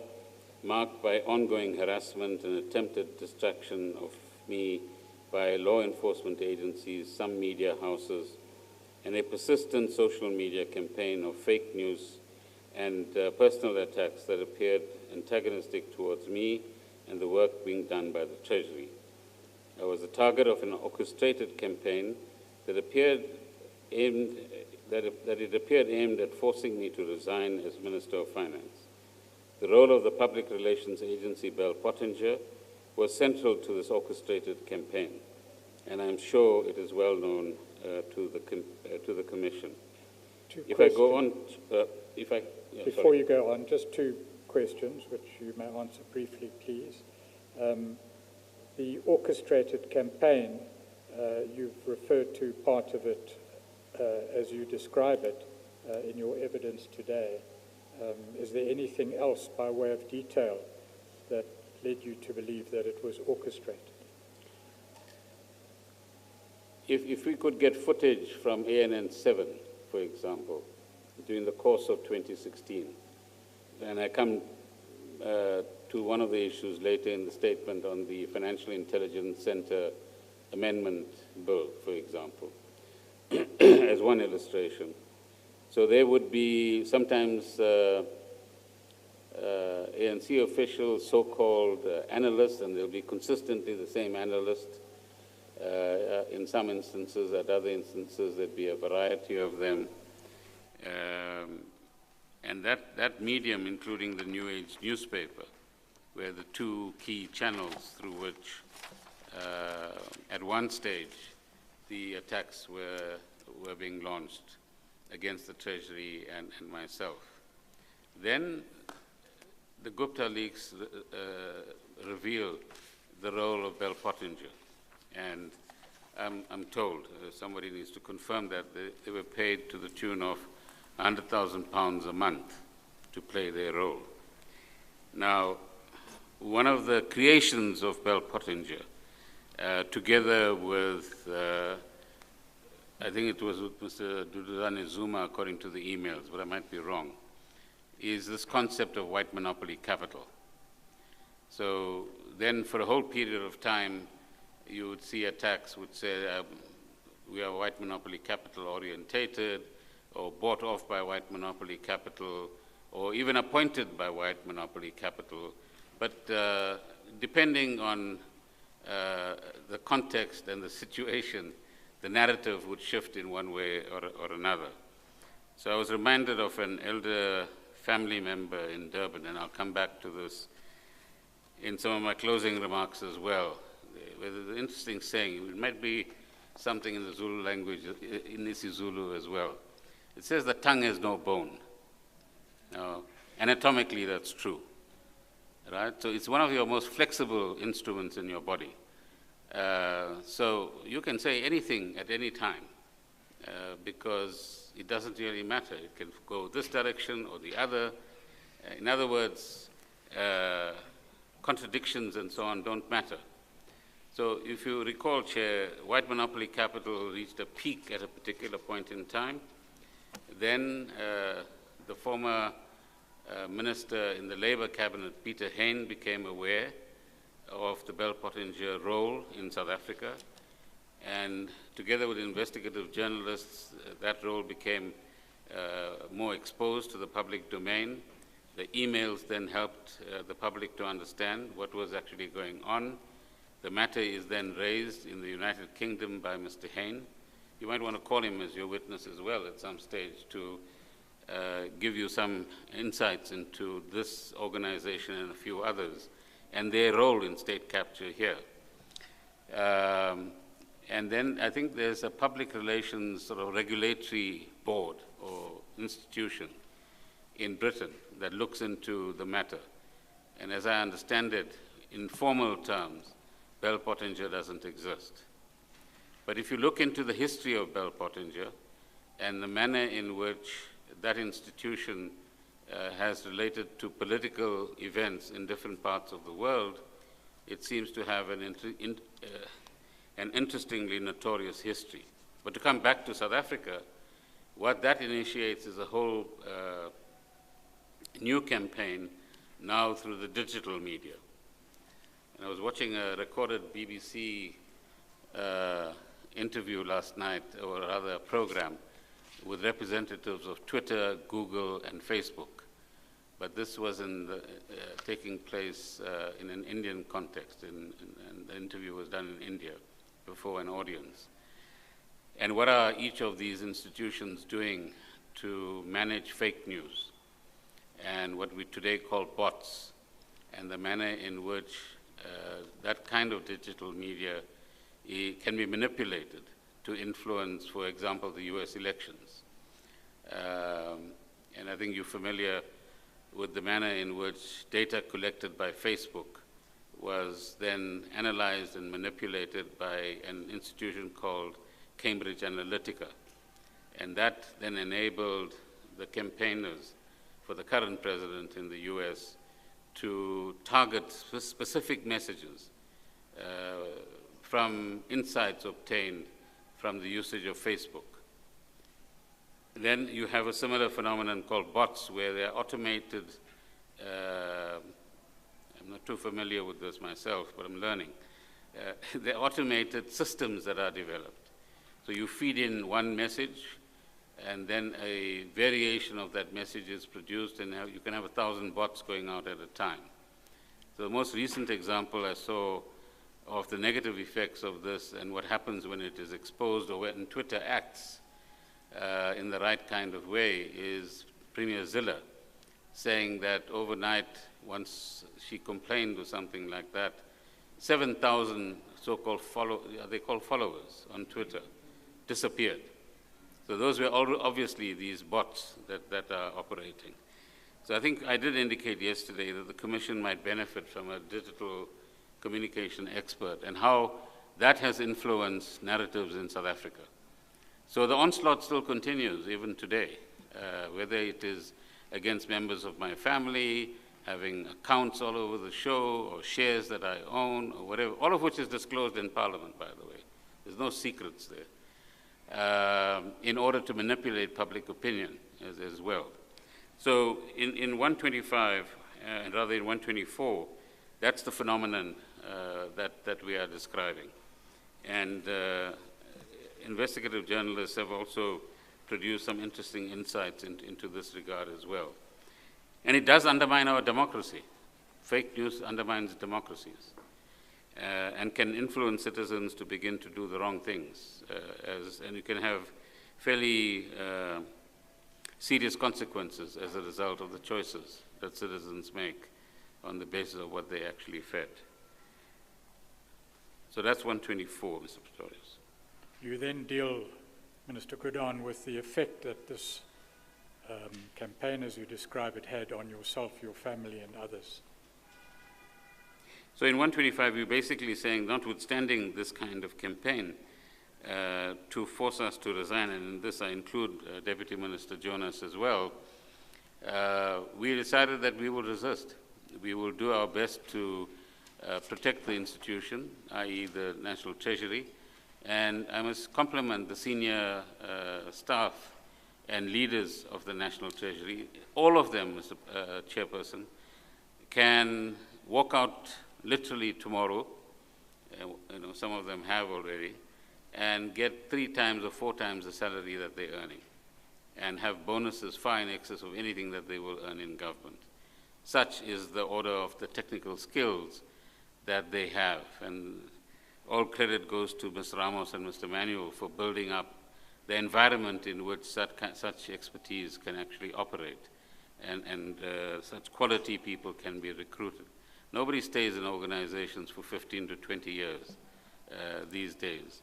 marked by ongoing harassment and attempted distraction of me by law enforcement agencies, some media houses, and a persistent social media campaign of fake news and personal attacks that appeared antagonistic towards me and the work being done by the Treasury. I was the target of an orchestrated campaign that appeared aimed at forcing me to resign as Minister of Finance. The role of the public relations agency Bell Pottinger was central to this orchestrated campaign, and I'm sure it is well known to the Commission. If I go on, Before you go on, just two questions, which you may answer briefly, please. The orchestrated campaign, you've referred to part of it as you describe it in your evidence today. Is there anything else by way of detail that led you to believe that it was orchestrated? If we could get footage from ANN 7, for example, during the course of 2016, and I come to one of the issues later in the statement on the Financial Intelligence Center Amendment Bill, for example, as one illustration. So there would be sometimes ANC officials, so-called analysts, and they'll be consistently the same analyst. In some instances, at other instances, there'd be a variety of them. And that medium, including the New Age newspaper, were the two key channels through which, at one stage, the attacks were being launched against the Treasury and myself. Then the Gupta leaks revealed the role of Bell Pottinger. And I'm told, somebody needs to confirm that, they were paid to the tune of £100,000 a month to play their role. Now, one of the creations of Bell Pottinger, together with, I think it was with Mr. Duduzane Zuma, according to the emails, but I might be wrong, is this concept of white monopoly capital. So then for a whole period of time, you would see attacks which say we are white monopoly capital orientated, or bought off by white monopoly capital, or even appointed by white monopoly capital. But depending on the context and the situation, the narrative would shift in one way or another. So I was reminded of an elder family member in Durban, and I'll come back to this in some of my closing remarks as well. There's an interesting saying, it might be something in the Zulu language, in isiZulu as well. It says the tongue has no bone. Now, anatomically, that's true, right? So it's one of your most flexible instruments in your body. So you can say anything at any time because it doesn't really matter. It can go this direction or the other. In other words, contradictions and so on don't matter. So if you recall, Chair, white monopoly capital reached a peak at a particular point in time. Then the former minister in the Labour cabinet, Peter Hain, became aware of the Bell Pottinger role in South Africa. And together with investigative journalists, that role became more exposed to the public domain. The emails then helped the public to understand what was actually going on. The matter is then raised in the United Kingdom by Mr. Hain. You might want to call him as your witness as well at some stage to give you some insights into this organization and a few others and their role in state capture here. And then I think there's a public relations sort of regulatory board or institution in Britain that looks into the matter. And as I understand it, in formal terms, Bell Pottinger doesn't exist. But if you look into the history of Bell Pottinger and the manner in which that institution has related to political events in different parts of the world, it seems to have an interestingly notorious history. But to come back to South Africa, what that initiates is a whole new campaign now through the digital media. And I was watching a recorded BBC interview last night, or rather a program, with representatives of Twitter, Google, and Facebook. But this was taking place in an Indian context, and the interview was done in India before an audience. And what are each of these institutions doing to manage fake news and what we today call bots, and the manner in which that kind of digital media can be manipulated to influence, for example, the US elections. And I think you're familiar with the manner in which data collected by Facebook was then analyzed and manipulated by an institution called Cambridge Analytica. And that then enabled the campaigners for the current president in the US to target specific messages from insights obtained from the usage of Facebook. Then you have a similar phenomenon called bots, where they're automated, I'm not too familiar with this myself, but I'm learning. They're automated systems that are developed. So you feed in one message, and then a variation of that message is produced, and you can have 1,000 bots going out at a time. So the most recent example I saw of the negative effects of this and what happens when it is exposed, or when Twitter acts in the right kind of way, is Premier Zille saying that overnight, once she complained or something like that, 7,000 so-called followers on Twitter disappeared. So those were obviously these bots that are operating. So I think I did indicate yesterday that the Commission might benefit from a digital communication expert, and how that has influenced narratives in South Africa. So the onslaught still continues even today, whether it is against members of my family, having accounts all over the show, or shares that I own, or whatever, all of which is disclosed in Parliament, by the way. There's no secrets there, in order to manipulate public opinion as well. So in 125, and rather in 124, that's the phenomenon that we are describing. And investigative journalists have also produced some interesting insights into this regard as well. And it does undermine our democracy. Fake news undermines democracies and can influence citizens to begin to do the wrong things. And you can have fairly serious consequences as a result of the choices that citizens make on the basis of what they actually fed. So that's 124, Mr. Pretorius. You then deal, Minister Gordhan, with the effect that this campaign, as you describe it, had on yourself, your family, and others. So in 125, we're basically saying, notwithstanding this kind of campaign to force us to resign, and in this I include Deputy Minister Jonas as well, we decided that we will resist. We will do our best to protect the institution, i.e. the National Treasury, and I must compliment the senior staff and leaders of the National Treasury. All of them, Mr. Chairperson, can walk out literally tomorrow, some of them have already, and get 3 times or 4 times the salary that they're earning, and have bonuses far in excess of anything that they will earn in government. Such is the order of the technical skills that they have, and all credit goes to Ms. Ramos and Mr. Manuel for building up the environment in which such expertise can actually operate, and such quality people can be recruited. Nobody stays in organizations for 15 to 20 years these days.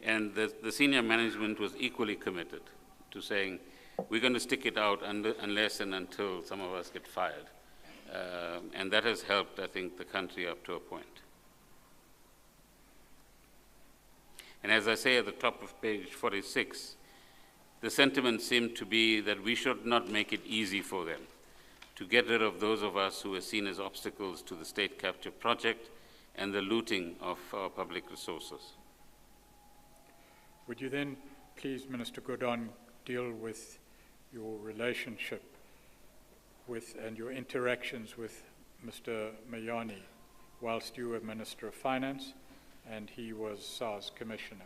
And the senior management was equally committed to saying, we're going to stick it out unless and until some of us get fired. And that has helped, I think, the country up to a point. And as I say at the top of page 46, the sentiment seemed to be that we should not make it easy for them to get rid of those of us who were seen as obstacles to the state capture project and the looting of our public resources. Would you then, please, Minister Gordhan, deal with your relationship with and your interactions with Mr. Mayani whilst you were Minister of Finance and he was SARS Commissioner.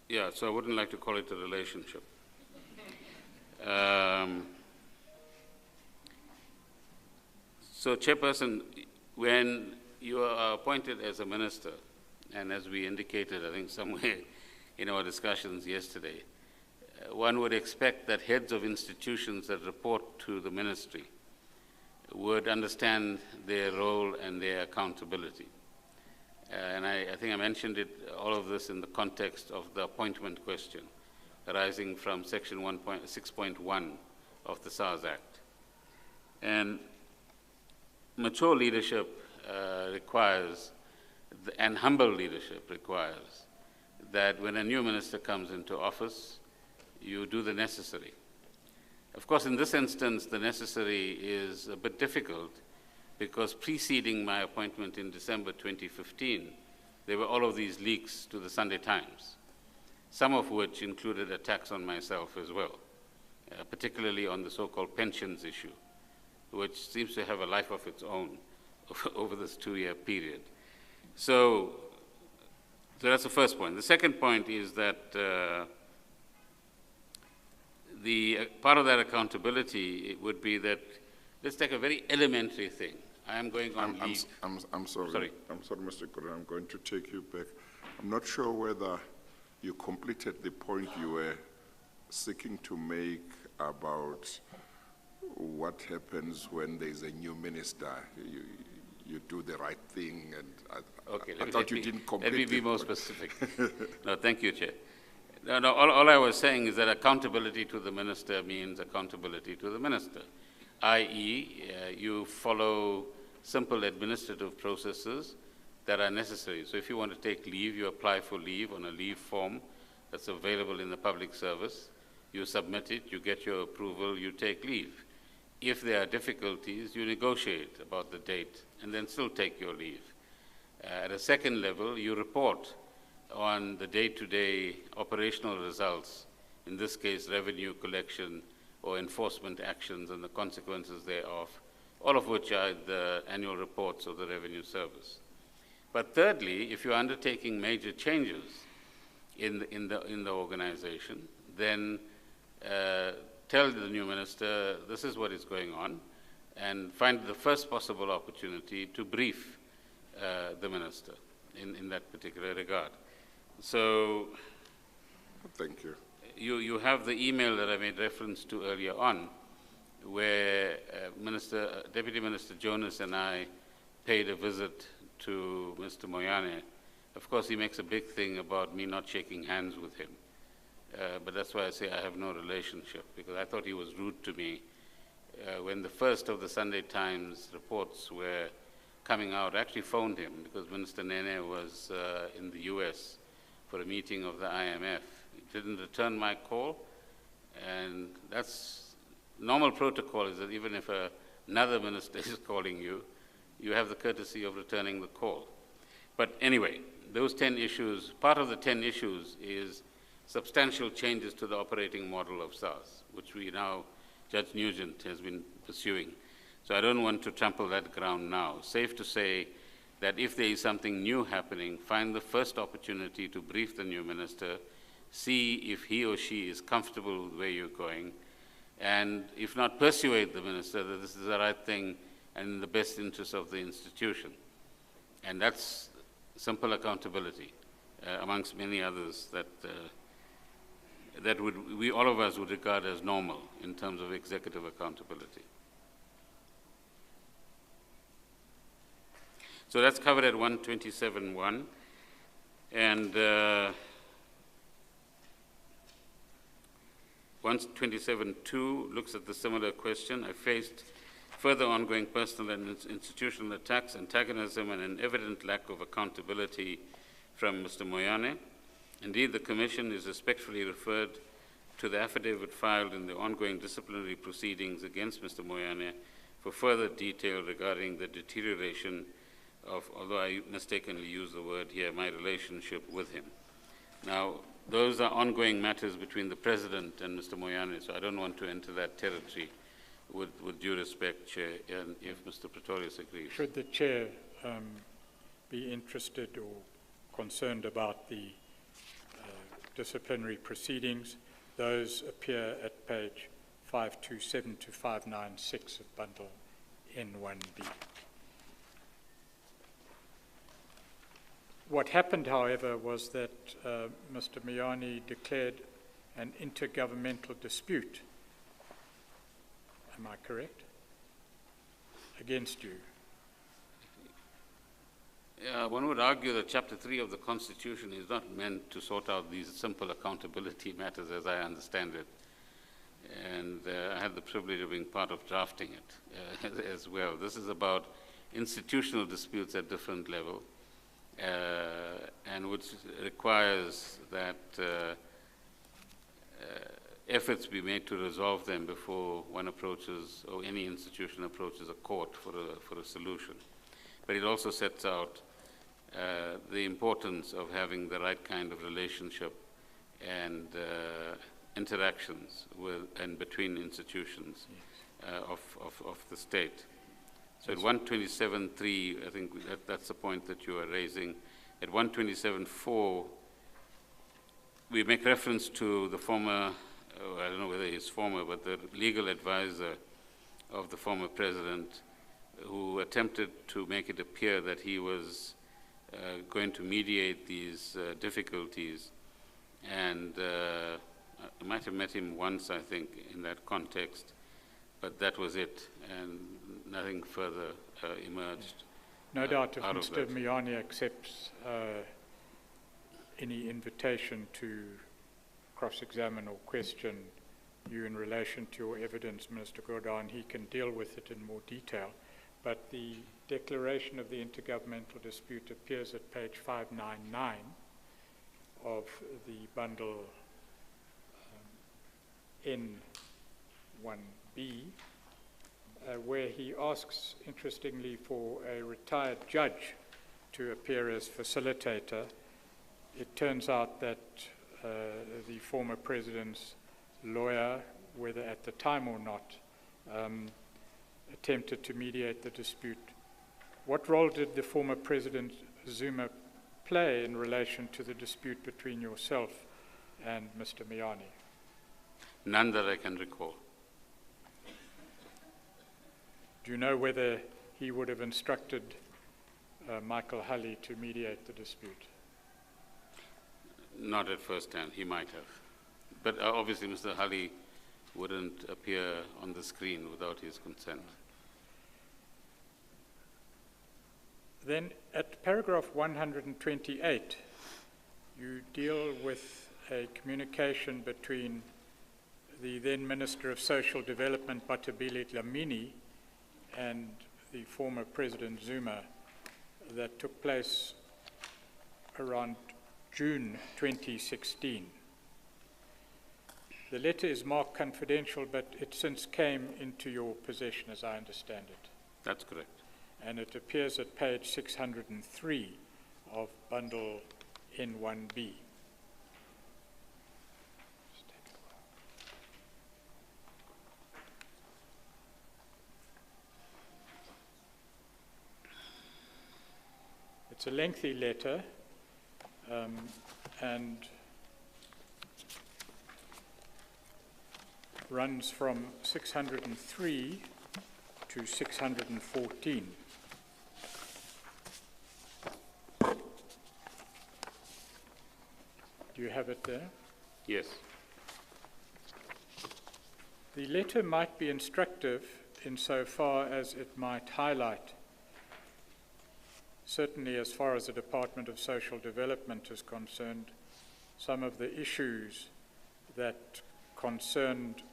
Yeah, so I wouldn't like to call it a relationship. So, Chairperson, when you are appointed as a minister, and as we indicated, I think somewhere in our discussions yesterday, one would expect that heads of institutions that report to the ministry would understand their role and their accountability. And I think I mentioned all of this in the context of the appointment question arising from Section 6.1 of the SARS Act. And mature leadership requires, and humble leadership requires, that when a new minister comes into office, you do the necessary. Of course, in this instance, the necessary is a bit difficult because preceding my appointment in December 2015, there were all of these leaks to the Sunday Times, some of which included attacks on myself as well, particularly on the so-called pensions issue, which seems to have a life of its own over this 2-year period. So that's the first point. The second point is that the part of that accountability would be that, let's take a very elementary thing. I am going on leave. I'm sorry. Sorry. I'm sorry, Mr. Gordhan. I'm going to take you back. I'm not sure whether you completed the point you were seeking to make about what happens when there's a new minister. You do the right thing, and I thought you didn't complete it. Let me be more specific. No, thank you, Chair. No, all I was saying is that accountability to the minister means accountability to the minister, i.e., you follow simple administrative processes that are necessary. So if you want to take leave, you apply for leave on a leave form that's available in the public service. You submit it, you get your approval, you take leave. If there are difficulties, you negotiate about the date and then still take your leave. At a second level, you report on the day-to-day operational results, in this case revenue collection or enforcement actions and the consequences thereof, all of which are the annual reports of the Revenue Service. But thirdly, if you're undertaking major changes in the organization, then tell the new minister this is what is going on and find the first possible opportunity to brief the minister in that particular regard. So, thank you. You have the email that I made reference to earlier on, where Deputy Minister Jonas and I paid a visit to Mr. Moyane. Of course, he makes a big thing about me not shaking hands with him, but that's why I say I have no relationship, because I thought he was rude to me. When the first of the Sunday Times reports were coming out, I actually phoned him because Minister Nene was in the US for a meeting of the IMF. He didn't return my call, and that's normal protocol is that even if another minister is calling you, you have the courtesy of returning the call. But anyway, those 10 issues, part of the 10 issues is substantial changes to the operating model of SARS, which we now, Judge Nugent has been pursuing. So I don't want to trample that ground now. Safe to say that if there is something new happening, find the first opportunity to brief the new minister, see if he or she is comfortable with where you're going, and if not, persuade the minister that this is the right thing and in the best interest of the institution. And that's simple accountability, amongst many others that all of us would regard as normal in terms of executive accountability. So that's covered at 127.1. And 127.2 looks at the similar question. I faced further ongoing personal and institutional attacks, antagonism, and an evident lack of accountability from Mr. Moyane. Indeed, the Commission is respectfully referred to the affidavit filed in the ongoing disciplinary proceedings against Mr. Moyane for further detail regarding the deterioration of, although I mistakenly use the word here, my relationship with him. Now, those are ongoing matters between the President and Mr. Moyane, so I don't want to enter that territory with due respect, Chair, and if Mr. Pretorius agrees. Should the Chair be interested or concerned about the disciplinary proceedings, those appear at page 527 to 596 of bundle N1B. What happened, however, was that Mr. Miani declared an intergovernmental dispute, am I correct, against you? Yeah, one would argue that Chapter 3 of the Constitution is not meant to sort out these simple accountability matters, as I understand it. And I had the privilege of being part of drafting it as well. This is about institutional disputes at different levels, and which requires that efforts be made to resolve them before one approaches, or any institution approaches a court for a solution. But it also sets out the importance of having the right kind of relationship and interactions with and between institutions of the state. So at 127.3, I think that's the point that you are raising. At 127.4, we make reference to the former, I don't know whether he's former, but the legal advisor of the former president, who attempted to make it appear that he was going to mediate these difficulties. And I might have met him once, I think, in that context, but that was it, and nothing further emerged. No doubt if out of Mr. that. Miani accepts any invitation to cross-examine or question you in relation to your evidence, Minister Gordhan, he can deal with it in more detail. But the declaration of the intergovernmental dispute appears at page 599 of the bundle N1B, where he asks, interestingly, for a retired judge to appear as facilitator. It turns out that the former president's lawyer, whether at the time or not, attempted to mediate the dispute. What role did the former President Zuma play in relation to the dispute between yourself and Mr. Miani? None that I can recall. Do you know whether he would have instructed Michael Hulley to mediate the dispute? Not at first hand, he might have. But obviously Mr. Hulley wouldn't appear on the screen without his consent. Then at paragraph 128, you deal with a communication between the then Minister of Social Development, Matabele Dlamini, and the former President Zuma that took place around June 2016. The letter is marked confidential, but it since came into your possession, as I understand it. That's correct. And it appears at page 603 of bundle N1B. It's a lengthy letter, and runs from 603 to 614. Do you have it there? Yes. The letter might be instructive insofar as it might highlight, certainly as far as the Department of Social Development is concerned, some of the issues that concerned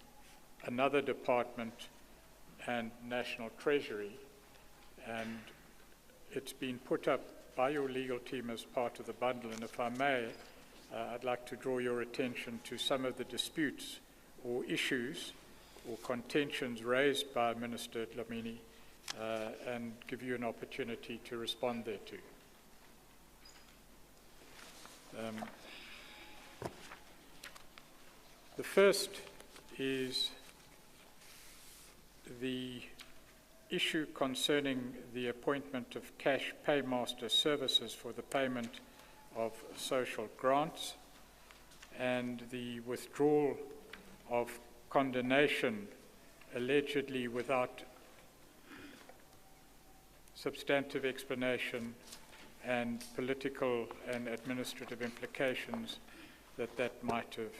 another department and National Treasury, and it's been put up by your legal team as part of the bundle. And if I may, I'd like to draw your attention to some of the disputes or issues or contentions raised by Minister Dlamini and give you an opportunity to respond thereto. The first is the issue concerning the appointment of cash paymaster services for the payment of social grants and the withdrawal of condonation allegedly without substantive explanation and political and administrative implications that might have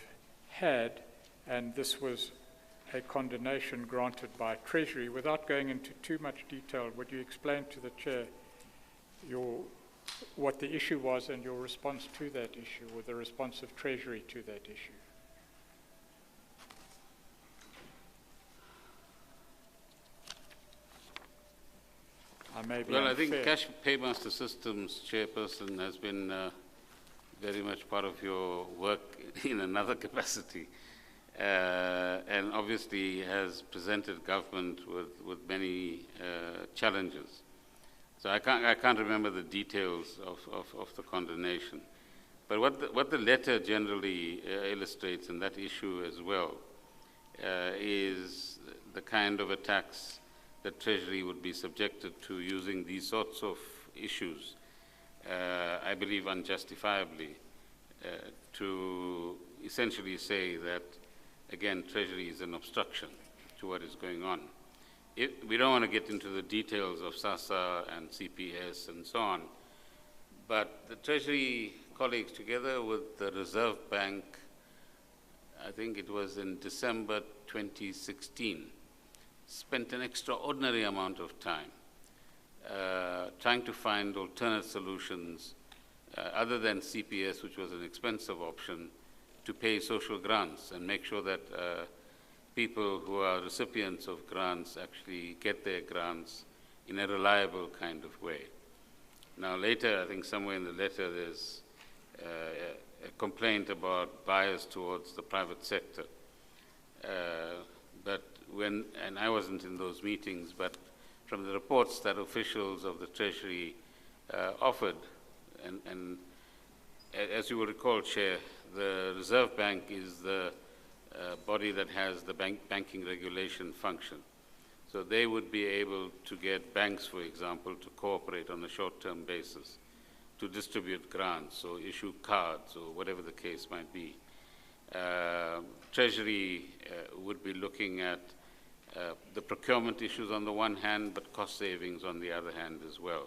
had, and this was a condonation granted by Treasury. Without going into too much detail, would you explain to the Chair what the issue was and your response to that issue, or the response of Treasury to that issue? Well, I think Cash Paymaster Systems Chairperson has been very much part of your work in another capacity, and obviously has presented government with many challenges. So I can't remember the details of the condemnation, but what the letter generally illustrates in that issue as well is the kind of attacks that Treasury would be subjected to using these sorts of issues, I believe unjustifiably, to essentially say that, again, Treasury is an obstruction to what is going on. We don't want to get into the details of SASSA and CPS and so on, but the Treasury colleagues, together with the Reserve Bank, I think it was in December 2016, spent an extraordinary amount of time trying to find alternate solutions other than CPS, which was an expensive option, to pay social grants and make sure that people who are recipients of grants actually get their grants in a reliable kind of way. Now later, I think somewhere in the letter, there's a complaint about bias towards the private sector. And I wasn't in those meetings, but from the reports that officials of the Treasury offered, and as you will recall, Chair, the Reserve Bank is the body that has the banking regulation function. So they would be able to get banks, for example, to cooperate on a short-term basis to distribute grants or issue cards or whatever the case might be. Treasury would be looking at the procurement issues on the one hand, but cost savings on the other hand as well.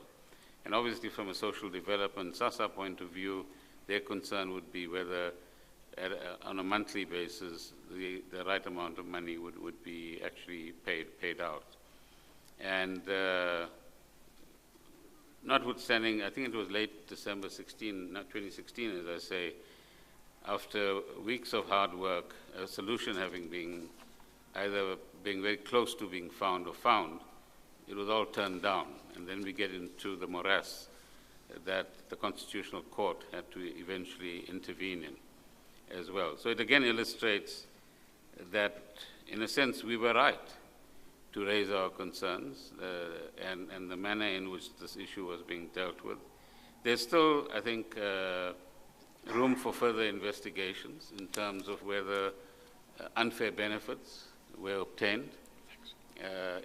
And obviously from a social development SASSA point of view, their concern would be whether on a monthly basis the right amount of money would be actually paid out. And notwithstanding, I think it was late December 2016, as I say, after weeks of hard work, a solution having been either being very close to being found or found, it was all turned down. And then we get into the morass that the Constitutional Court had to eventually intervene in as well. So it again illustrates that, in a sense, we were right to raise our concerns and the manner in which this issue was being dealt with. There's still, I think, room for further investigations in terms of whether unfair benefits were obtained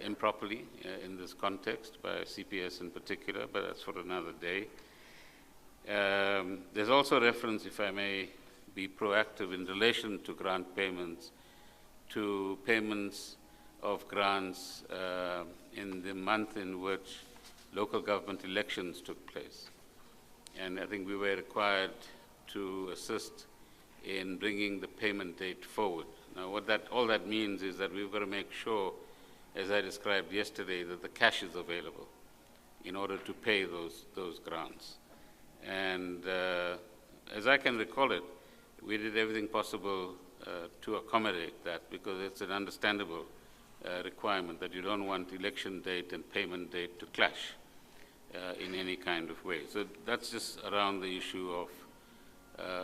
improperly in this context by CPS in particular, but that's for another day. There's also reference, if I may be proactive, in relation to grant payments, to payments of grants in the month in which local government elections took place. And I think we were required to assist in bringing the payment date forward. Now, all that means is that we've got to make sure, as I described yesterday, that the cash is available in order to pay those grants. And as I can recall it, we did everything possible to accommodate that, because it's an understandable requirement that you don't want election date and payment date to clash in any kind of way. So that's just around the issue of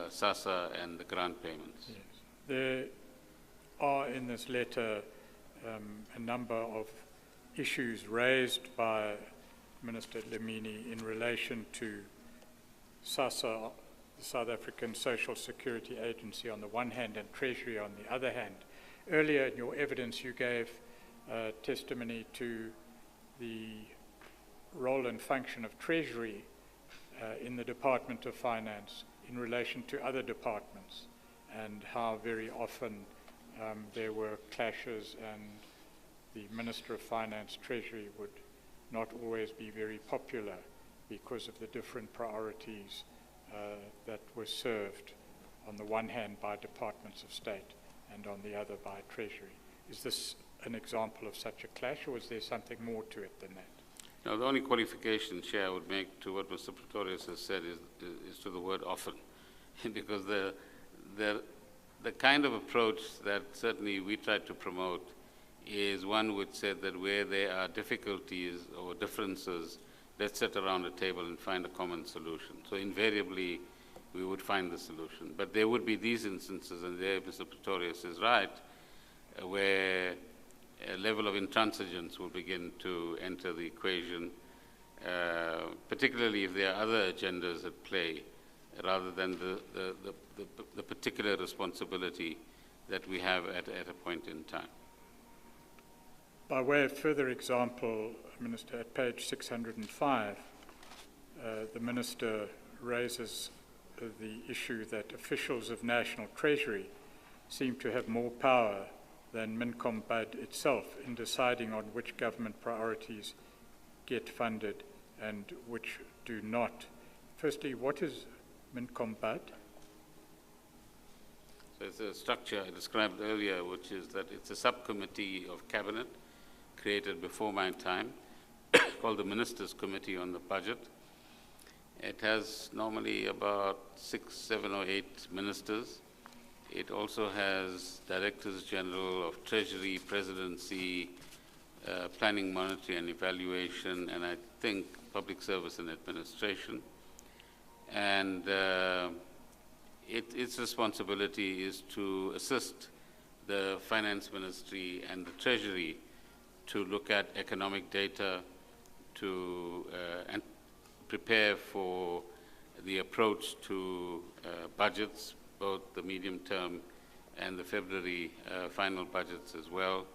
SASSA and the grant payments. Yes. There are in this letter a number of issues raised by Minister Lemini in relation to SASSA, the South African Social Security Agency on the one hand and Treasury on the other hand. Earlier in your evidence you gave testimony to the role and function of Treasury in the Department of Finance in relation to other departments, and how very often there were clashes, and the Minister of Finance, Treasury would not always be very popular because of the different priorities that were served on the one hand by departments of state and on the other by Treasury. Is this an example of such a clash, or is there something more to it than that? Now, the only qualification, Chair, I would make to what Mr. Pretorius has said is to the word often, because the kind of approach that certainly we try to promote is one which said that where there are difficulties or differences, let's sit around a table and find a common solution. So invariably, we would find the solution. But there would be these instances, and there Mr. Pretorius is right, where a level of intransigence will begin to enter the equation, particularly if there are other agendas at play, rather than the particular responsibility that we have at a point in time. By way of further example, Minister, at page 605, the Minister raises the issue that officials of National Treasury seem to have more power than MinCombud itself in deciding on which government priorities get funded and which do not. Firstly, what is MinCombud? So it's a structure I described earlier, which is that it's a subcommittee of cabinet created before my time called the Ministers' Committee on the Budget. It has normally about 6, 7, or 8 ministers. It also has Directors General of Treasury, Presidency, Planning, Monetary and Evaluation, and I think Public Service and Administration. And its responsibility is to assist the Finance Ministry and the Treasury to look at economic data, to and prepare for the approach to budgets, both the medium term and the February final budgets as well.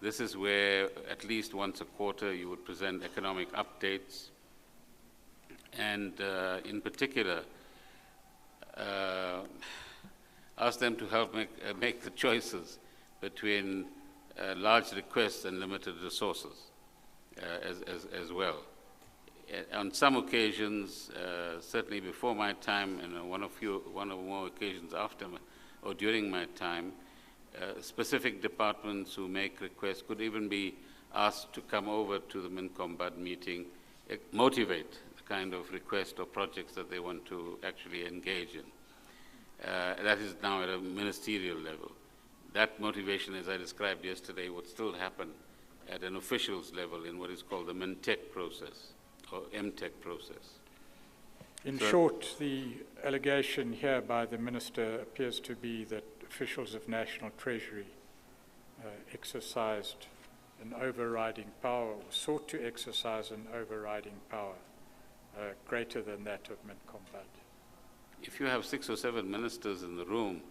This is where at least once a quarter you would present economic updates, and in particular ask them to help make the choices between large requests and limited resources as well. On some occasions, certainly before my time, and one or more occasions after or during my time, specific departments who make requests could even be asked to come over to the MinCombud meeting, motivate the kind of request or projects that they want to actually engage in. That is now at a ministerial level. That motivation, as I described yesterday, would still happen at an officials level in what is called the MinTech process, or MTech process. In short, the allegation here by the Minister appears to be that officials of National Treasury exercised an overriding power, or sought to exercise an overriding power greater than that of MinCombud. If you have 6 or 7 ministers in the room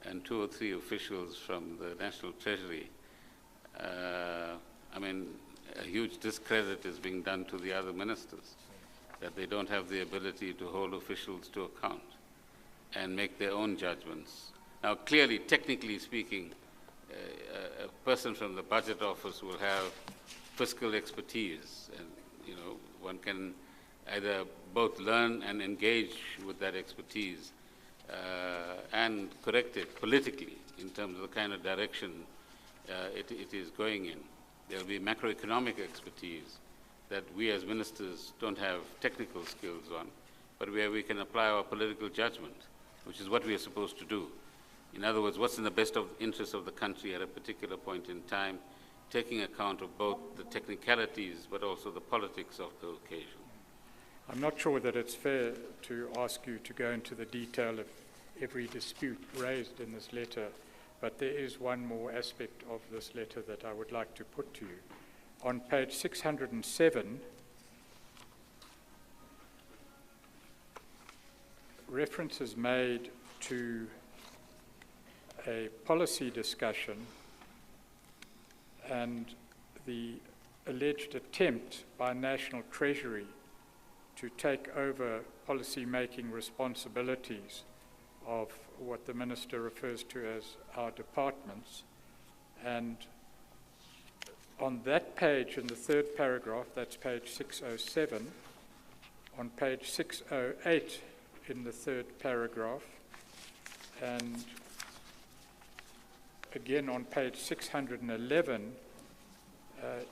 and 2 or 3 officials from the National Treasury, I mean, a huge discredit is being done to the other ministers, that they don't have the ability to hold officials to account and make their own judgments. Now, clearly, technically speaking, a person from the budget office will have fiscal expertise, and one can either both learn and engage with that expertise and correct it politically in terms of the kind of direction it is going in. There will be macroeconomic expertise that we as ministers don't have technical skills on, but where we can apply our political judgment, which is what we are supposed to do. In other words, what's in the best interest of the country at a particular point in time, taking account of both the technicalities but also the politics of the occasion. I'm not sure that it's fair to ask you to go into the detail of every dispute raised in this letter, but there is one more aspect of this letter that I would like to put to you. On page 607, reference is made to a policy discussion, and the alleged attempt by National Treasury to take over policy-making responsibilities of what the Minister refers to as our departments. And on that page, in the third paragraph, that's page 607, on page 608 in the third paragraph, and again on page 611,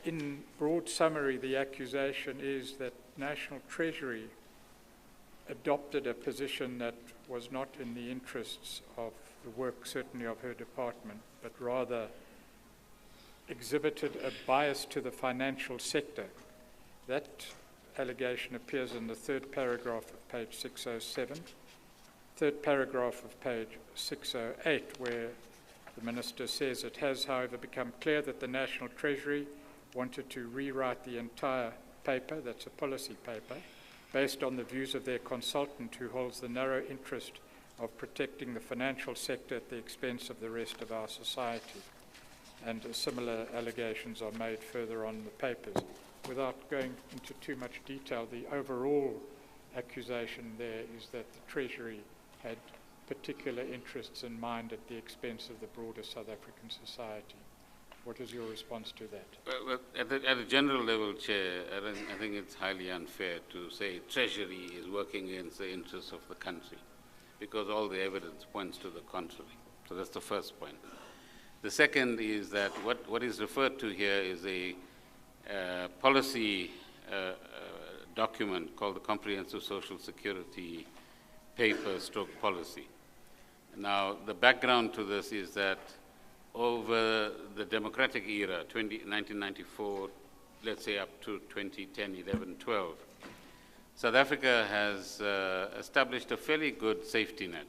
in broad summary, the accusation is that National Treasury adopted a position that was not in the interests of the work, certainly of her department, but rather exhibited a bias to the financial sector. That allegation appears in the third paragraph of page 607, third paragraph of page 608, where the Minister says, "It has, however, become clear that the National Treasury wanted to rewrite the entire paper," that's a policy paper, "based on the views of their consultant who holds the narrow interest of protecting the financial sector at the expense of the rest of our society." And similar allegations are made further on in the papers. Without going into too much detail, the overall accusation there is that the Treasury had particular interests in mind at the expense of the broader South African society. What is your response to that? Well, at a general level, Chair, I think it's highly unfair to say Treasury is working against the interests of the country, because all the evidence points to the contrary. So that's the first point. The second is that what is referred to here is a policy document called the Comprehensive Social Security Paper / Policy. Now, the background to this is that over the democratic era, 1994, let's say up to 2010, 11, 12, South Africa has established a fairly good safety net,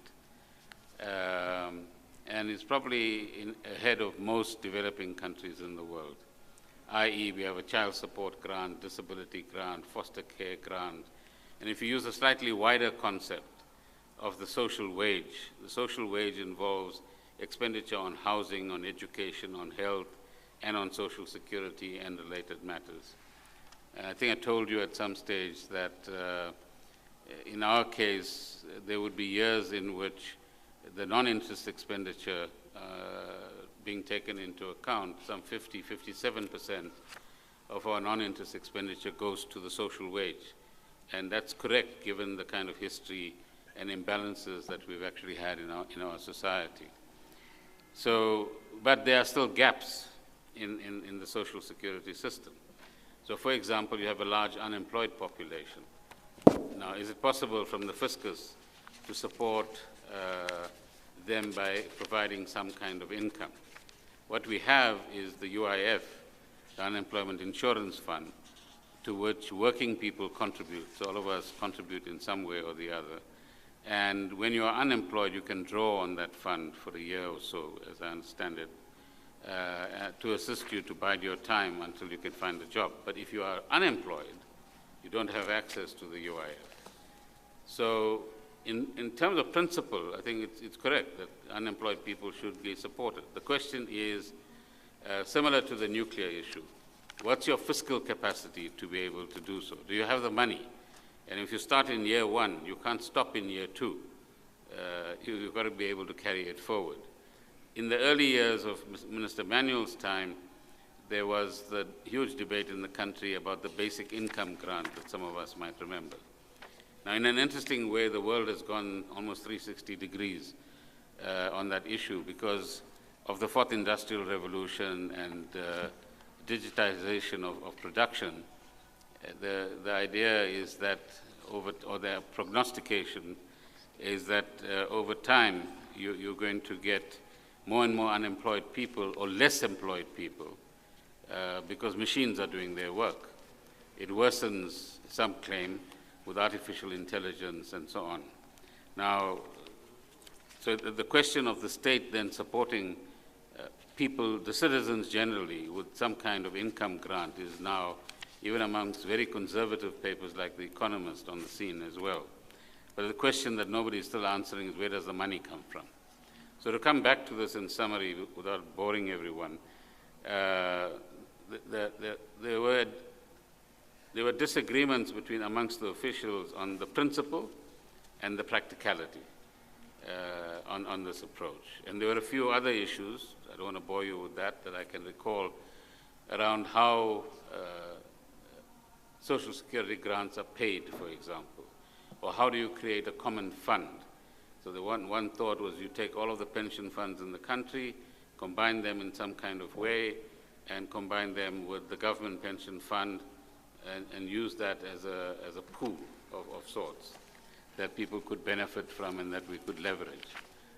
and is probably ahead of most developing countries in the world, i.e. we have a child support grant, disability grant, foster care grant, and if you use a slightly wider concept of the social wage involves expenditure on housing, on education, on health, and on social security and related matters. And I think I told you at some stage that in our case, there would be years in which the non-interest expenditure being taken into account, some 50, 57% of our non-interest expenditure goes to the social wage. And that's correct given the kind of history and imbalances that we've actually had in our society. So, but there are still gaps in the social security system. So, for example, you have a large unemployed population. Now, is it possible from the fiscus to support them by providing some kind of income? What we have is the UIF, the Unemployment Insurance Fund, to which working people contribute. So all of us contribute in some way or the other. And when you are unemployed, you can draw on that fund for a year or so, as I understand it, to assist you to bide your time until you can find a job. But if you are unemployed, you don't have access to the UIF. So in terms of principle, I think it's correct that unemployed people should be supported. The question is similar to the nuclear issue. What's your fiscal capacity to be able to do so? Do you have the money? And if you start in year one, you can't stop in year two. You've got to be able to carry it forward. In the early years of Minister Manuel's time, there was the huge debate in the country about the basic income grant that some of us might remember. Now, in an interesting way, the world has gone almost 360 degrees on that issue because of the fourth industrial revolution and digitization of production. The idea is that, or the prognostication is that over time you're going to get more and more unemployed people or less employed people because machines are doing their work. It worsens, some claim, with artificial intelligence and so on. Now, so the question of the state then supporting people, the citizens generally, with some kind of income grant is now, even amongst very conservative papers like The Economist, on the scene as well. But the question that nobody is still answering is, where does the money come from? So to come back to this in summary, without boring everyone, the there were disagreements amongst the officials on the principle and the practicality on this approach. And there were a few other issues, I don't want to bore you with that I can recall, around how Social Security grants are paid, for example, or how do you create a common fund. So the one thought was you take all of the pension funds in the country, combine them in some kind of way, and combine them with the government pension fund, and use that as a pool of sorts that people could benefit from and that we could leverage.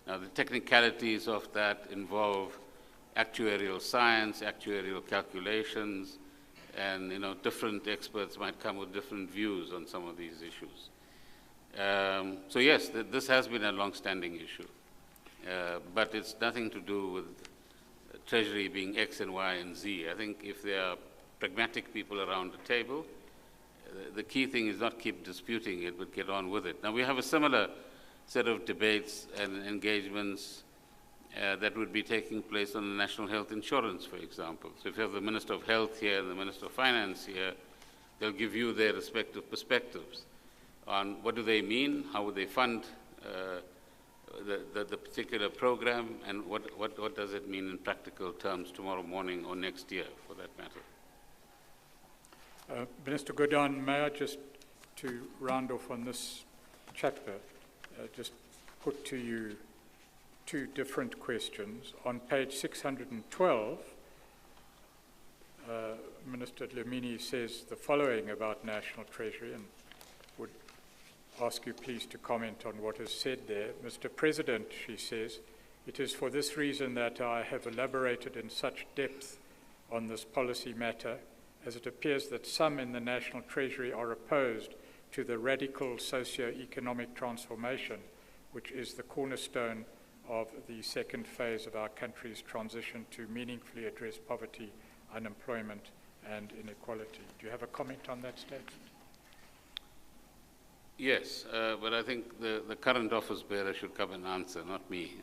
Now, the technicalities of that involve actuarial science, actuarial calculations, and different experts might come with different views on some of these issues. So yes, this has been a long-standing issue, but it's nothing to do with Treasury being X and Y and Z. I think if there are pragmatic people around the table, the key thing is not keep disputing it, but get on with it. Now, we have a similar set of debates and engagements that would be taking place on the national health insurance, for example. So if you have the Minister of Health here and the Minister of Finance here, they'll give you their respective perspectives on what do they mean, how would they fund the particular program, and what does it mean in practical terms tomorrow morning or next year, for that matter. Minister Gordhan, may I just, to round off on this chapter, just put to you two different questions. On page 612, Minister Dlamini says the following about National Treasury, and would ask you please to comment on what is said there. Mr. President, she says, it is for this reason that I have elaborated in such depth on this policy matter, as it appears that some in the National Treasury are opposed to the radical socio-economic transformation, which is the cornerstone of the second phase of our country's transition to meaningfully address poverty, unemployment, and inequality. Do you have a comment on that statement? Yes, but I think the current office bearer should come and answer, not me.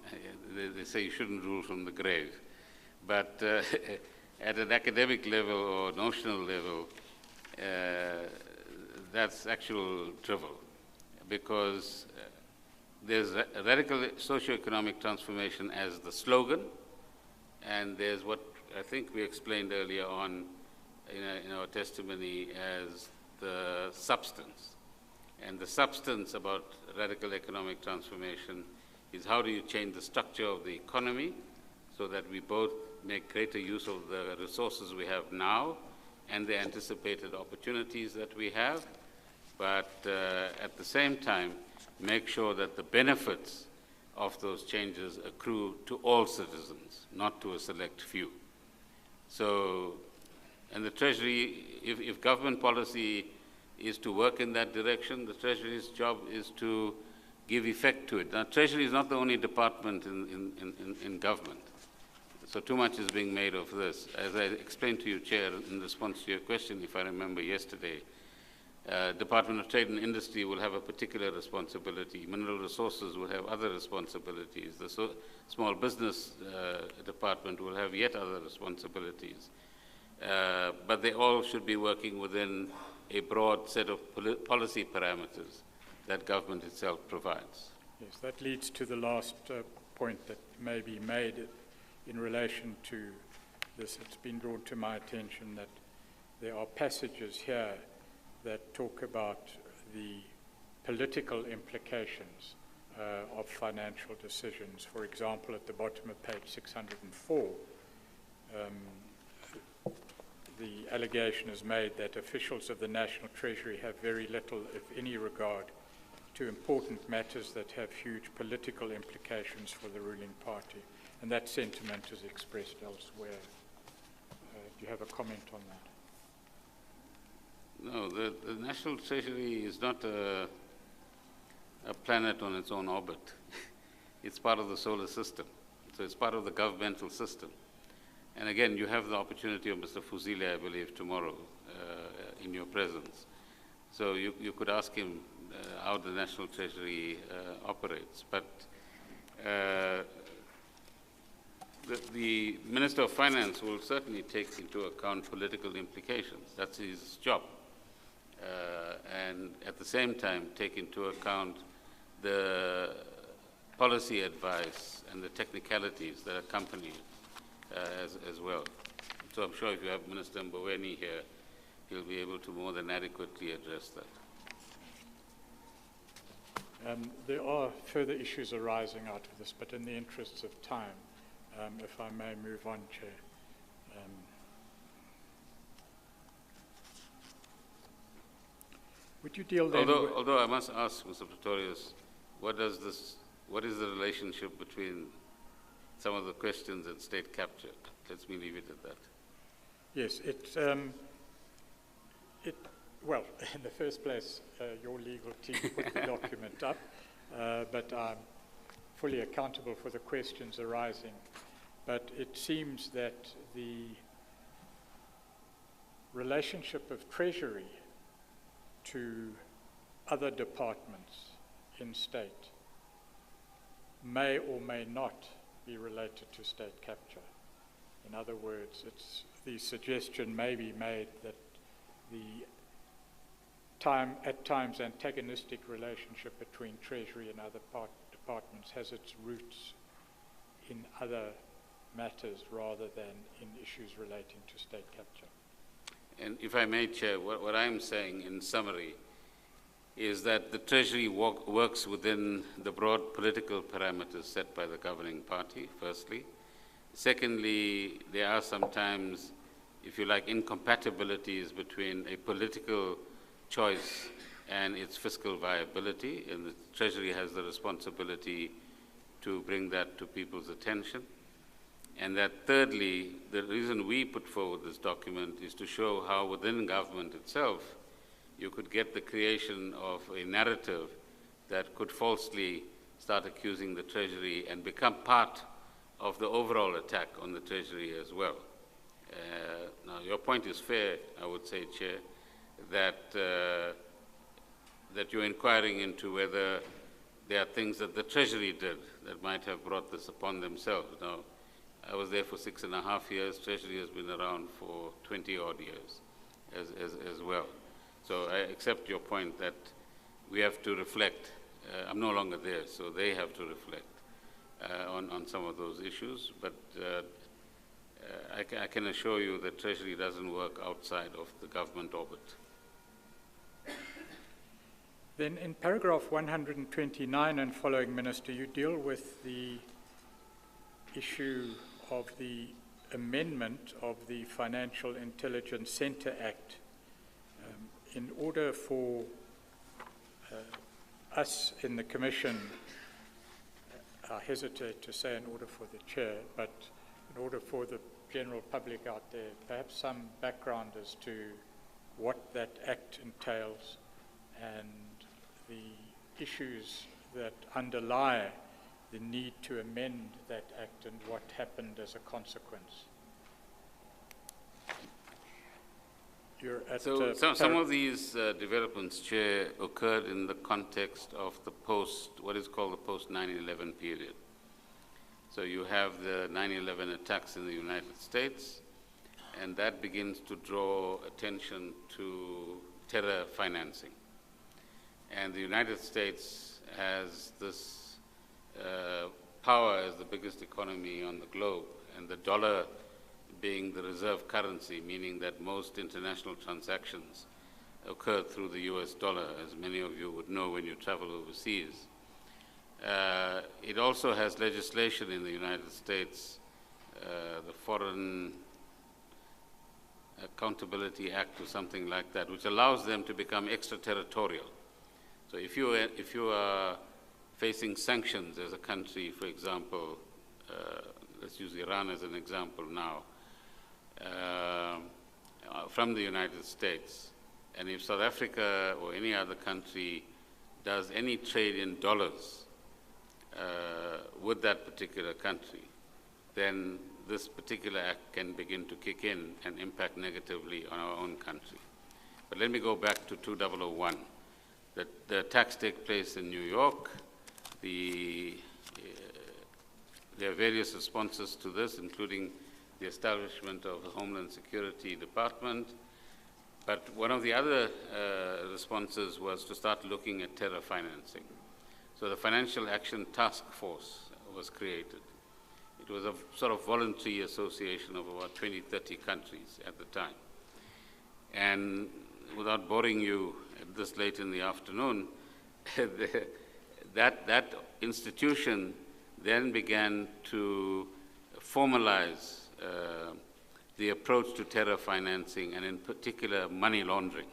They say you shouldn't rule from the grave. But at an academic level or notional level, that's actual drivel, because there's a radical socio-economic transformation as the slogan, and there's what I think we explained earlier on in our testimony as the substance. And the substance about radical economic transformation is how do you change the structure of the economy so that we both make greater use of the resources we have now and the anticipated opportunities that we have, but at the same time, make sure that the benefits of those changes accrue to all citizens, not to a select few. So, and the Treasury, if government policy is to work in that direction, the Treasury's job is to give effect to it. Now, Treasury is not the only department in government. So too much is being made of this. As I explained to you, Chair, in response to your question, if I remember yesterday, Department of Trade and Industry will have a particular responsibility. Mineral Resources will have other responsibilities. The Small Business Department will have yet other responsibilities. But they all should be working within a broad set of policy parameters that government itself provides. Yes, that leads to the last point that may be made in relation to this. It's been drawn to my attention that there are passages here that talk about the political implications of financial decisions. For example, at the bottom of page 604, the allegation is made that officials of the National Treasury have very little, if any, regard to important matters that have huge political implications for the ruling party. And that sentiment is expressed elsewhere. Do you have a comment on that? No, the National Treasury is not a planet on its own orbit. It's part of the solar system. So it's part of the governmental system. And again, you have the opportunity of Mr. Fuzile, I believe, tomorrow in your presence. So you could ask him how the National Treasury operates. But the Minister of Finance will certainly take into account political implications. That's his job. And at the same time, take into account the policy advice and the technicalities that accompany it as well. So I'm sure if you have Minister Mboweni here, he'll be able to more than adequately address that. There are further issues arising out of this, but in the interests of time, if I may move on, Chair. Would you deal then Although I must ask, Mr. Pretorius, what is the relationship between some of the questions and state capture? Let me leave it at that. Yes, well, in the first place, your legal team put the document up, but I'm fully accountable for the questions arising. But it seems that the relationship of Treasury to other departments in state may or may not be related to state capture. In other words, the suggestion may be made that the at times antagonistic relationship between Treasury and other departments has its roots in other matters rather than in issues relating to state capture. And if I may, Chair, what I'm saying in summary is that the Treasury works within the broad political parameters set by the governing party, firstly. Secondly, there are sometimes, if you like, incompatibilities between a political choice and its fiscal viability, and the Treasury has the responsibility to bring that to people's attention. And that thirdly, the reason we put forward this document is to show how within government itself you could get the creation of a narrative that could falsely start accusing the Treasury and become part of the overall attack on the Treasury as well. Now, your point is fair, I would say, Chair, that you're inquiring into whether there are things that the Treasury did that might have brought this upon themselves. Now, I was there for 6.5 years. Treasury has been around for 20-odd years as well. So I accept your point that we have to reflect. I'm no longer there, so they have to reflect on some of those issues. But I can assure you that Treasury doesn't work outside of the government orbit. Then in paragraph 129 and following, Minister, you deal with the issue of the amendment of the Financial Intelligence Center Act. In order for us in the Commission, I hesitate to say in order for the Chair, but in order for the general public out there, perhaps some background as to what that act entails and the issues that underlie the need to amend that act and what happened as a consequence. So some of these developments, Chair, occurred in the context of the what is called the post 9/11 period. So you have the 9/11 attacks in the United States, and that begins to draw attention to terror financing. And the United States has this power as the biggest economy on the globe, and the dollar being the reserve currency, meaning that most international transactions occur through the US dollar, as many of you would know when you travel overseas. It also has legislation in the United States, the Foreign Accountability Act or something like that, which allows them to become extraterritorial. So if you are facing sanctions as a country, for example, let's use Iran as an example now, from the United States, and if South Africa or any other country does any trade in dollars with that particular country, then this particular act can begin to kick in and impact negatively on our own country. But let me go back to 2001. The attacks take place in New York. The there are various responses to this, including the establishment of the Homeland Security Department. But one of the other responses was to start looking at terror financing. So the Financial Action Task Force was created. It was a sort of voluntary association of about 20, 30 countries at the time. And without boring you at this late in the afternoon, that institution then began to formalize the approach to terror financing, and in particular money laundering.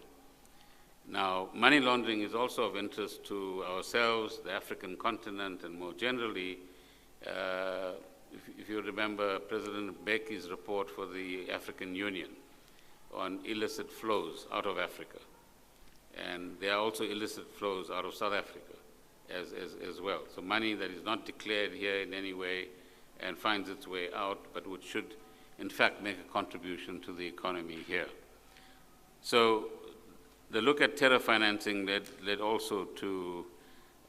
Now, money laundering is also of interest to ourselves, the African continent, and more generally, if you remember President Mbeki's report for the African Union on illicit flows out of Africa. And there are also illicit flows out of South Africa as well. So money that is not declared here in any way and finds its way out, but which should, in fact, make a contribution to the economy here. So the look at terror financing led also to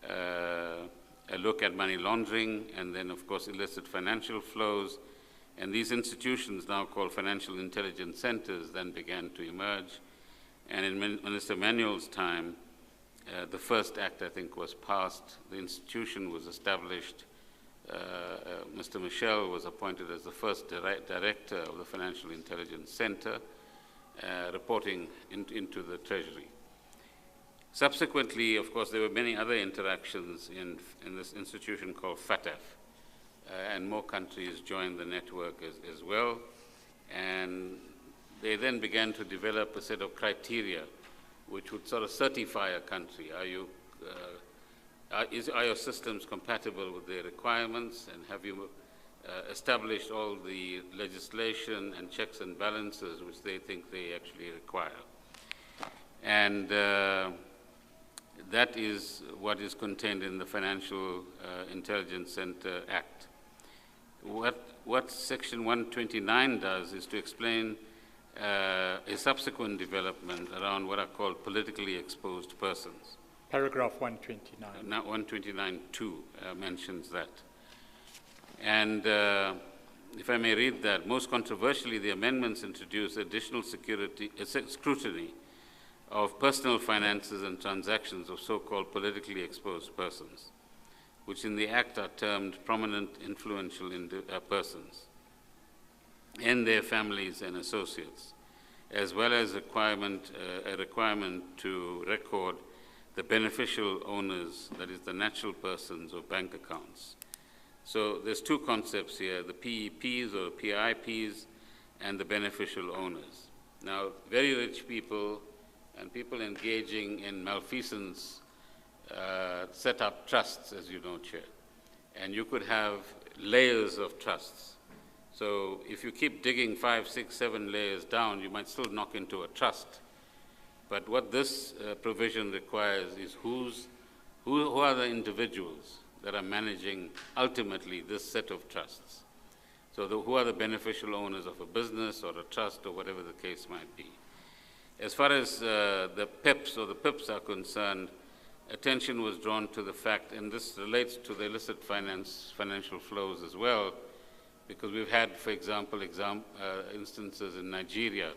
a look at money laundering, and then, of course, illicit financial flows. And these institutions, now called financial intelligence centers, then began to emerge. And in Minister Manuel's time, the first act, I think, was passed. The institution was established. Mr. Michel was appointed as the first director of the Financial Intelligence Center, reporting into the Treasury. Subsequently, of course, there were many other interactions in this institution called FATF, and more countries joined the network as well. And they then began to develop a set of criteria which would sort of certify a country. Are your systems compatible with their requirements, and have you established all the legislation and checks and balances which they think they actually require? And that is what is contained in the Financial Intelligence Center Act. What Section 129 does is to explain a subsequent development around what are called politically exposed persons. Paragraph 129. Now 129.2 mentions that. And if I may read that, most controversially, the amendments introduce additional scrutiny of personal finances and transactions of so-called politically exposed persons, which in the Act are termed prominent influential persons, and their families and associates, as well as a requirement to record the beneficial owners, that is the natural persons of bank accounts. So there's two concepts here, the PEPs or PIPs and the beneficial owners. Now, very rich people and people engaging in malfeasance set up trusts, as you know, Chair. And you could have layers of trusts. So if you keep digging 5, 6, 7 layers down, you might still knock into a trust. But what this provision requires is who are the individuals that are managing ultimately this set of trusts. So who are the beneficial owners of a business or a trust or whatever the case might be. As far as the PEPs or the PIPs are concerned, attention was drawn to the fact, and this relates to the illicit financial flows as well, because we've had, for example, instances in Nigeria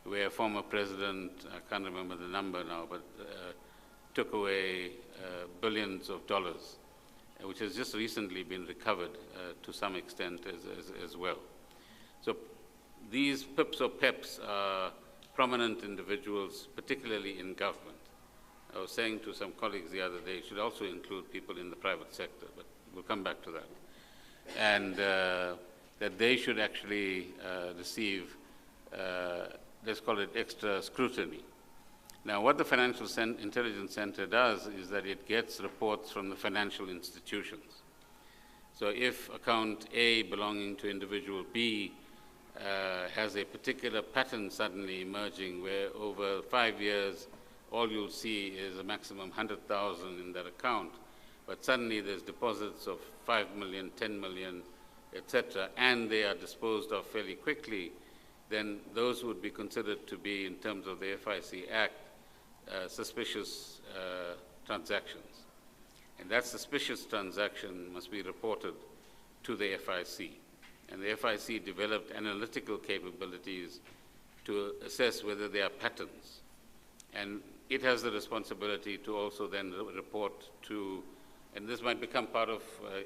where a former president, I can't remember the number now, but took away billions of dollars, which has just recently been recovered to some extent as well. So these PIPs or PEPs are prominent individuals, particularly in government. I was saying to some colleagues the other day, it should also include people in the private sector, but we'll come back to that. And that they should actually receive, let's call it extra scrutiny. Now, what the Financial Intelligence Center does is that it gets reports from the financial institutions. So if account A belonging to individual B has a particular pattern suddenly emerging where over 5 years, all you'll see is a maximum 100,000 in that account, but suddenly there's deposits of 5 million, 10 million, etc., and they are disposed of fairly quickly, then those would be considered to be, in terms of the FIC Act, suspicious transactions. And that suspicious transaction must be reported to the FIC. And the FIC developed analytical capabilities to assess whether there are patterns. And it has the responsibility to also then report to, and this might become part of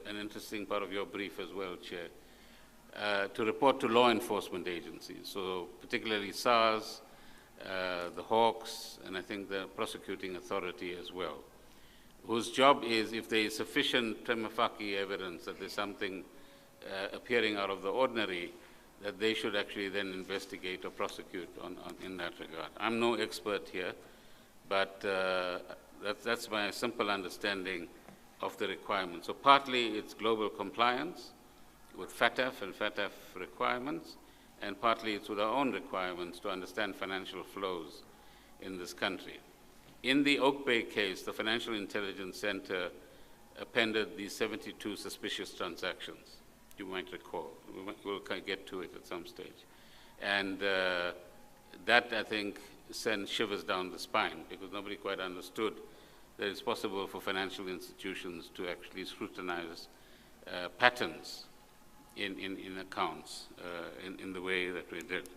an interesting part of your brief as well, Chair, to report to law enforcement agencies, so particularly SARS, the Hawks, and I think the prosecuting authority as well, whose job is, if there is sufficient prima facie evidence that there's something appearing out of the ordinary, that they should actually then investigate or prosecute in that regard. I'm no expert here, but that's my simple understanding of the requirements. So partly it's global compliance with FATF and FATF requirements, and partly it's with our own requirements to understand financial flows in this country. In the Oak Bay case, the Financial Intelligence Center appended these 72 suspicious transactions, you might recall. We'll get to it at some stage. And that, I think, sent shivers down the spine, because nobody quite understood that it's possible for financial institutions to actually scrutinize patterns in accounts in the way that we did.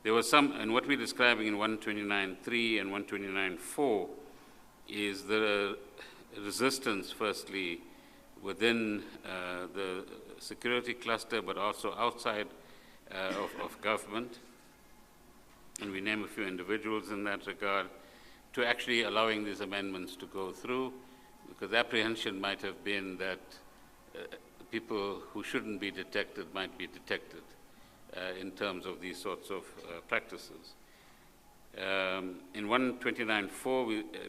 There was some, and what we're describing in 129.3 and 129.4 is the resistance, firstly, within the security cluster, but also outside of government, and we name a few individuals in that regard, to actually allowing these amendments to go through, because the apprehension might have been that people who shouldn't be detected might be detected in terms of these sorts of practices. In 129.4,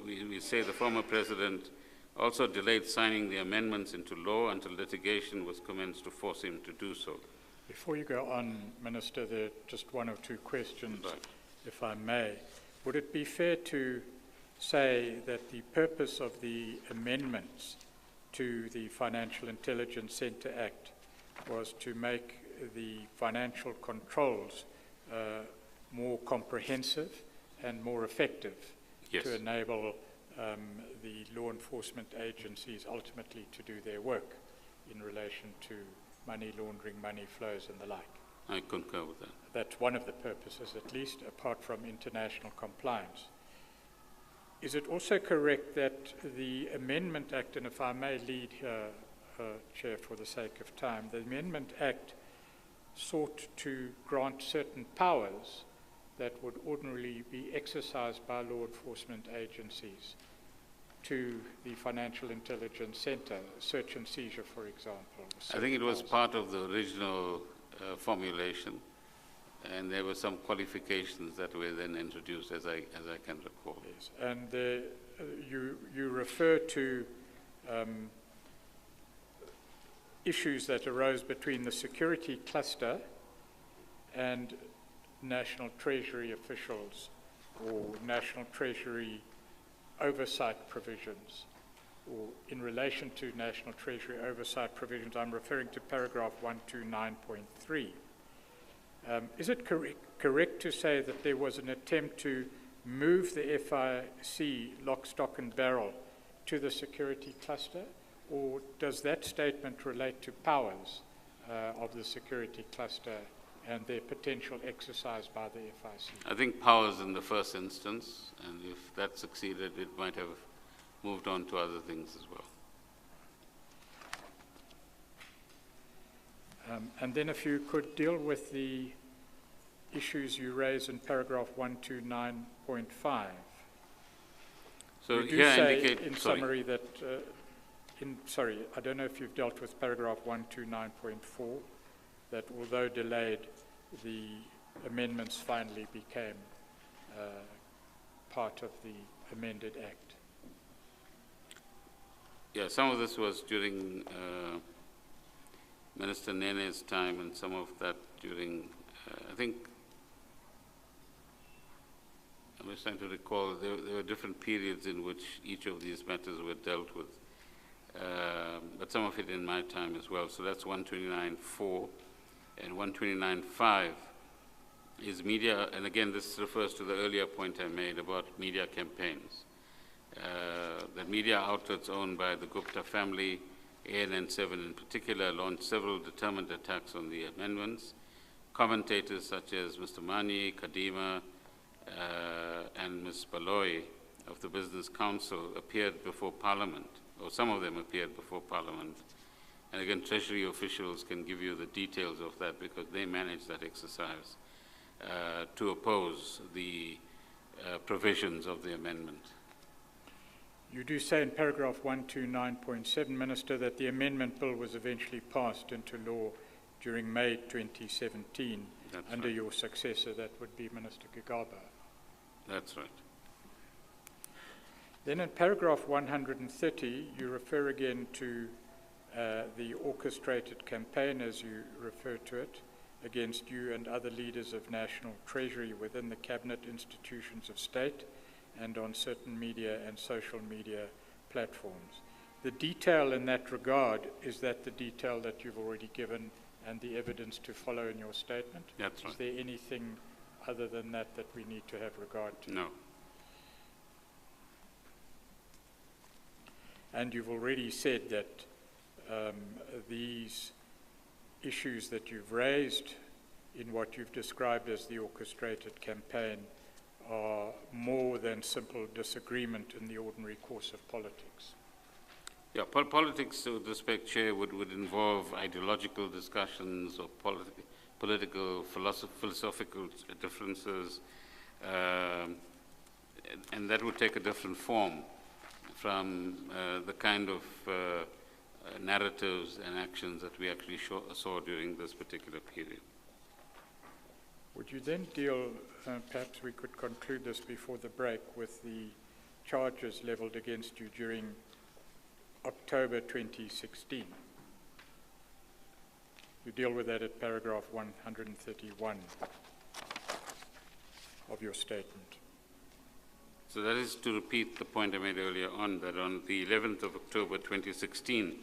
we say the former president also delayed signing the amendments into law until litigation was commenced to force him to do so. Before you go on, Minister, there are just one or two questions, Right. if I may. Would it be fair to say that the purpose of the amendments to the Financial Intelligence Center Act was to make the financial controls more comprehensive and more effective, Yes. to enable the law enforcement agencies ultimately to do their work in relation to money laundering, money flows and the like? I concur with that. That's one of the purposes, at least, apart from international compliance. Is it also correct that the Amendment Act, and if I may lead here, Chair, for the sake of time, the Amendment Act sought to grant certain powers that would ordinarily be exercised by law enforcement agencies to the Financial Intelligence Center, search and seizure, for example? I think it was powers. part of the original formulation, and there were some qualifications that were then introduced, as I can recall. Yes. And you refer to issues that arose between the security cluster and National Treasury officials, or National Treasury oversight provisions, or in relation to National Treasury oversight provisions. I'm referring to paragraph 129.3. Is it correct to say that there was an attempt to move the FIC lock, stock and barrel to the security cluster, or does that statement relate to powers of the security cluster and their potential exercise by the FIC? I think powers in the first instance, and if that succeeded, it might have moved on to other things as well. And then if you could deal with the issues you raise in paragraph 129.5. So You do here I say indicate, in sorry. summary that, I don't know if you've dealt with paragraph 129.4, that although delayed, the amendments finally became part of the amended act. Yeah, some of this was during Minister Nene's time, and some of that during, I think, I'm just trying to recall, there were different periods in which each of these matters were dealt with, but some of it in my time as well. So that's 129.4, and 129.5 is media, and again, this refers to the earlier point I made about media campaigns. That media outlets owned by the Gupta family ANN7 in particular, launched several determined attacks on the amendments. Commentators such as Mr. Mani, Kadima, and Ms. Baloy of the Business Council appeared before Parliament, or some of them appeared before Parliament. And again, Treasury officials can give you the details of that because they manage that exercise to oppose the provisions of the amendment. You do say in paragraph 129.7, Minister, that the amendment bill was eventually passed into law during May 2017 under your successor, that would be Minister Gigaba. That's right. Then in paragraph 130, you refer again to the orchestrated campaign, as you refer to it, against you and other leaders of national treasury within the cabinet institutions of state and on certain media and social media platforms. The detail in that regard, is that the detail that you've already given and the evidence to follow in your statement? That's right. Is there anything other than that that we need to have regard to? No. And you've already said that these issues that you've raised in what you've described as the orchestrated campaign are more than simple disagreement in the ordinary course of politics. Yeah, politics, with respect, Chair, would involve ideological discussions or political, philosophical differences, and that would take a different form from the kind of narratives and actions that we actually saw during this particular period. Would you then deal, perhaps we could conclude this before the break, with the charges leveled against you during October 2016? You deal with that at paragraph 131 of your statement. So that is to repeat the point I made earlier on, that on the 11th of October 2016,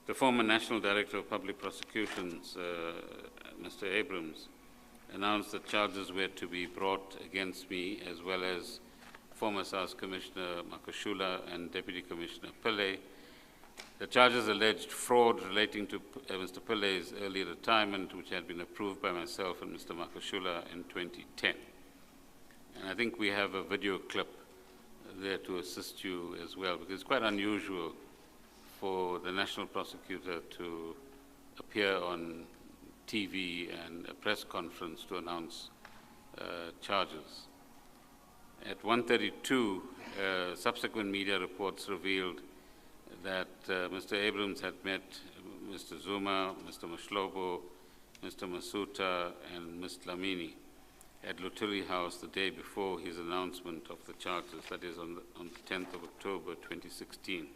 the former National Director of Public Prosecutions, Mr. Abrams, announced that charges were to be brought against me, as well as former SARS Commissioner Makashula and Deputy Commissioner Pillay. The charges alleged fraud relating to Mr. Pillay's early retirement, which had been approved by myself and Mr. Makashula in 2010. And I think we have a video clip there to assist you as well, because it's quite unusual for the National Prosecutor to appear on TV and a press conference to announce charges. At 1:32, subsequent media reports revealed that Mr. Abrams had met Mr. Zuma, Mr. Mashlobo, Mr. Masuta, and Ms. Lamini at Lutuli House the day before his announcement of the charges, that is on the 10th of October 2016.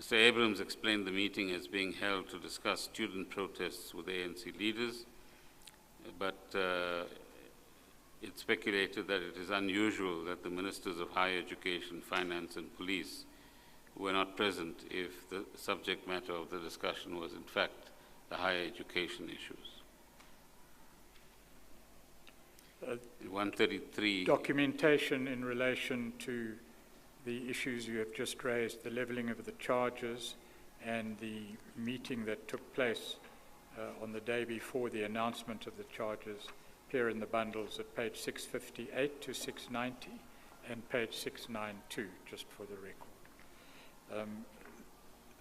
Mr. Abrams explained the meeting as being held to discuss student protests with ANC leaders, but it speculated that it is unusual that the ministers of higher education, finance, and police were not present if the subject matter of the discussion was in fact the higher education issues. 133. Documentation in relation to the issues you have just raised, the levelling of the charges and the meeting that took place on the day before the announcement of the charges, appear in the bundles at page 658 to 690 and page 692, just for the record.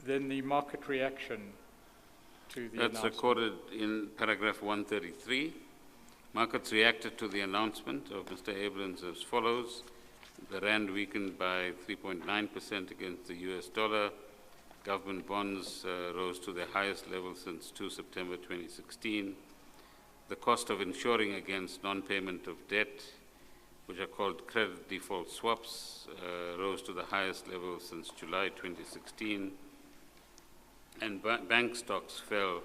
Then the market reaction to the announcement. That's recorded in paragraph 133. Markets reacted to the announcement of Mr. Abrams as follows. The rand weakened by 3.9% against the US dollar. Government bonds rose to their highest level since 2 September 2016. The cost of insuring against non-payment of debt, which are called credit default swaps, rose to the highest level since July 2016. And bank stocks fell,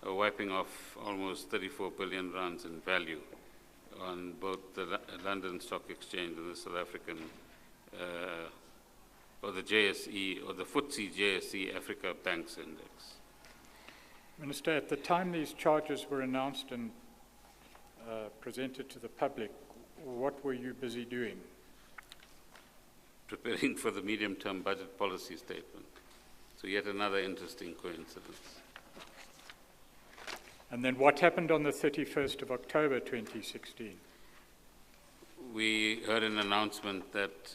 wiping off almost 34 billion rands in value on both the London Stock Exchange and the South African, or the JSE, or the FTSE JSE Africa Banks Index. Minister, at the time these charges were announced and presented to the public, what were you busy doing? Preparing for the medium-term budget policy statement. So yet another interesting coincidence. And then what happened on the 31st of October 2016? We heard an announcement that,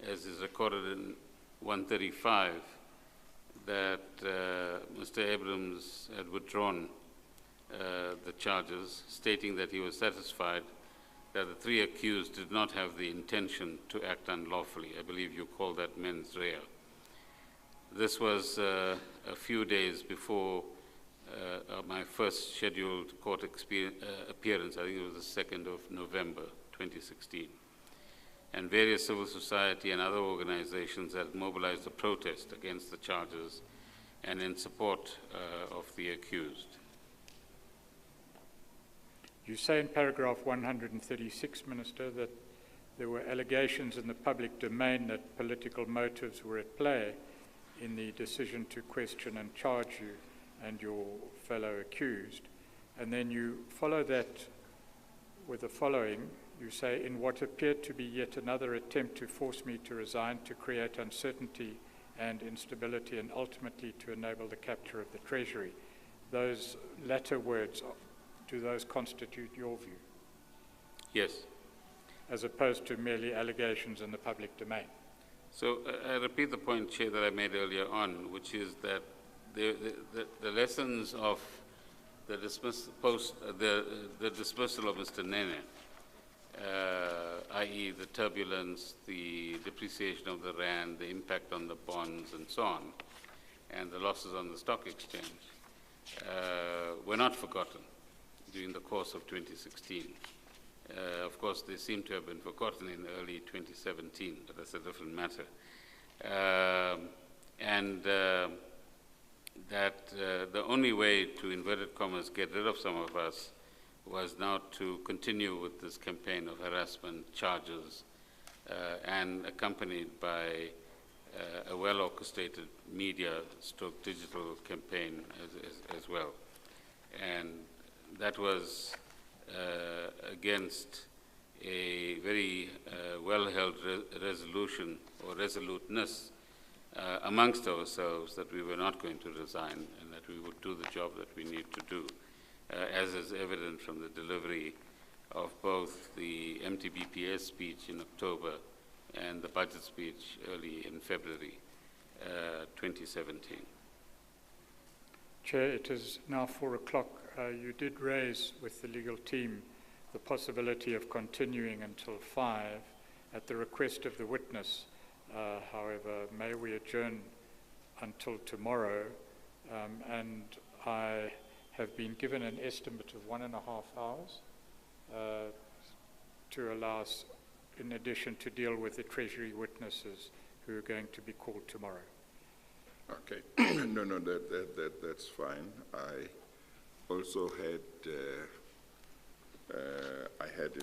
as is recorded in 135, that Mr. Abrams had withdrawn the charges, stating that he was satisfied that the three accused did not have the intention to act unlawfully. I believe you call that mens rea. This was a few days before my first scheduled court appearance. I think it was the 2nd of November 2016. And various civil society and other organizations had mobilized a protest against the charges and in support of the accused. You say in paragraph 136, Minister, that there were allegations in the public domain that political motives were at play in the decision to question and charge you and your fellow accused. And then you follow that with the following. You say, in what appeared to be yet another attempt to force me to resign, to create uncertainty and instability, and ultimately to enable the capture of the Treasury. Those latter words, do those constitute your view? Yes. As opposed to merely allegations in the public domain? So I repeat the point, Chair, that I made earlier on, which is that the lessons of the dismissal of Mr. Nene, i.e. the turbulence, the depreciation of the rand, the impact on the bonds and so on, and the losses on the stock exchange, were not forgotten during the course of 2016. Of course, they seem to have been forgotten in early 2017, but that's a different matter. The only way to, inverted commas, get rid of some of us was now to continue with this campaign of harassment charges and accompanied by a well-orchestrated media/digital campaign as well. And that was against a very well-held resolution or resoluteness amongst ourselves that we were not going to resign and that we would do the job that we need to do, as is evident from the delivery of both the MTBPS speech in October and the budget speech early in February 2017. Chair, it is now 4 o'clock. You did raise with the legal team the possibility of continuing until 5 at the request of the witness. However, may we adjourn until tomorrow? And I have been given an estimate of 1.5 hours to allow us, in addition, to deal with the Treasury witnesses who are going to be called tomorrow. Okay. No, that's fine. I also had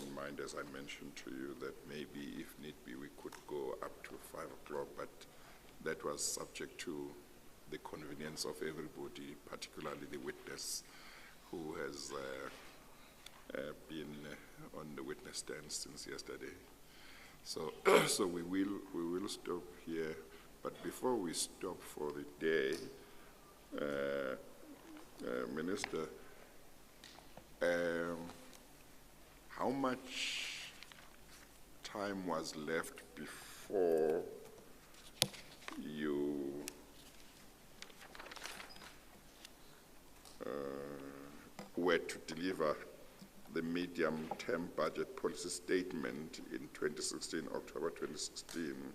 in mind, as I mentioned to you, that maybe if need be we could go up to 5 o'clock, but that was subject to the convenience of everybody, particularly the witness who has been on the witness stand since yesterday. So, so we will stop here. But before we stop for the day, Minister, how much time was left before you were to deliver the medium-term budget policy statement in 2016, October 2016,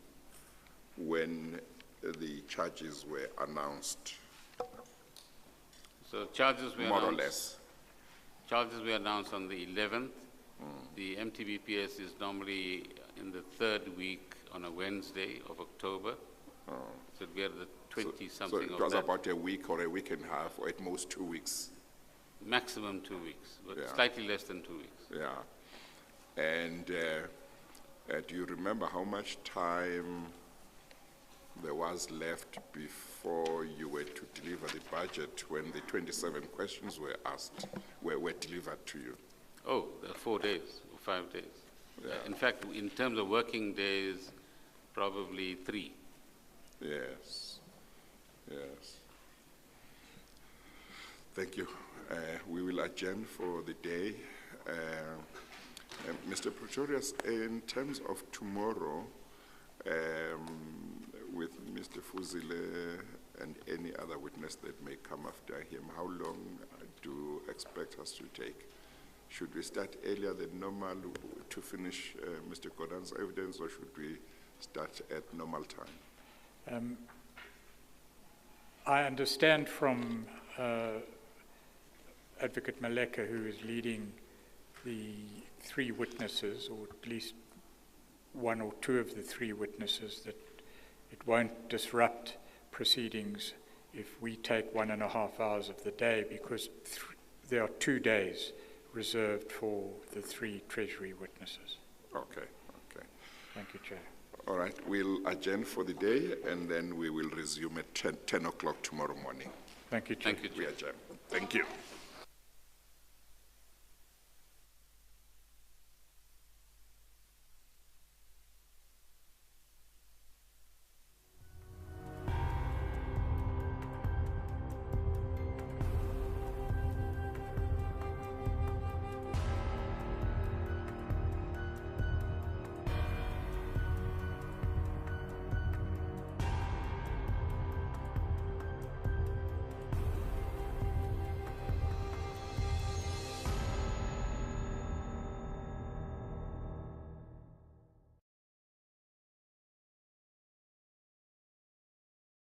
when the charges were announced? So charges were more announced, or less. Charges were announced on the 11th. The MTBPS is normally in the 3rd week on a Wednesday of October. So we are the 20-something of that. So it was about a week or a week and a half, or at most 2 weeks. Maximum 2 weeks, but Yeah. slightly less than 2 weeks. Yeah. And do you remember how much time there was left before you were to deliver the budget when the 27 questions were asked, were delivered to you? Oh, 4 days, or 5 days. Yeah. In fact, in terms of working days, probably 3. Yes. Thank you. We will adjourn for the day. Mr. Pretorius, in terms of tomorrow, with Mr. Fuzile and any other witness that may come after him, how long do you expect us to take? Should we start earlier than normal to finish Mr. Gordhan's evidence, or should we start at normal time? I understand from Advocate Maleka, who is leading the 3 witnesses, or at least 1 or 2 of the 3 witnesses, that it won't disrupt proceedings if we take 1.5 hours of the day, because there are 2 days reserved for the 3 Treasury witnesses. Okay. Thank you, Chair. All right, we'll adjourn for the day, and then we will resume at 10 o'clock tomorrow morning. Thank you, Chair. Thank you, Chair. We adjourn. Thank you.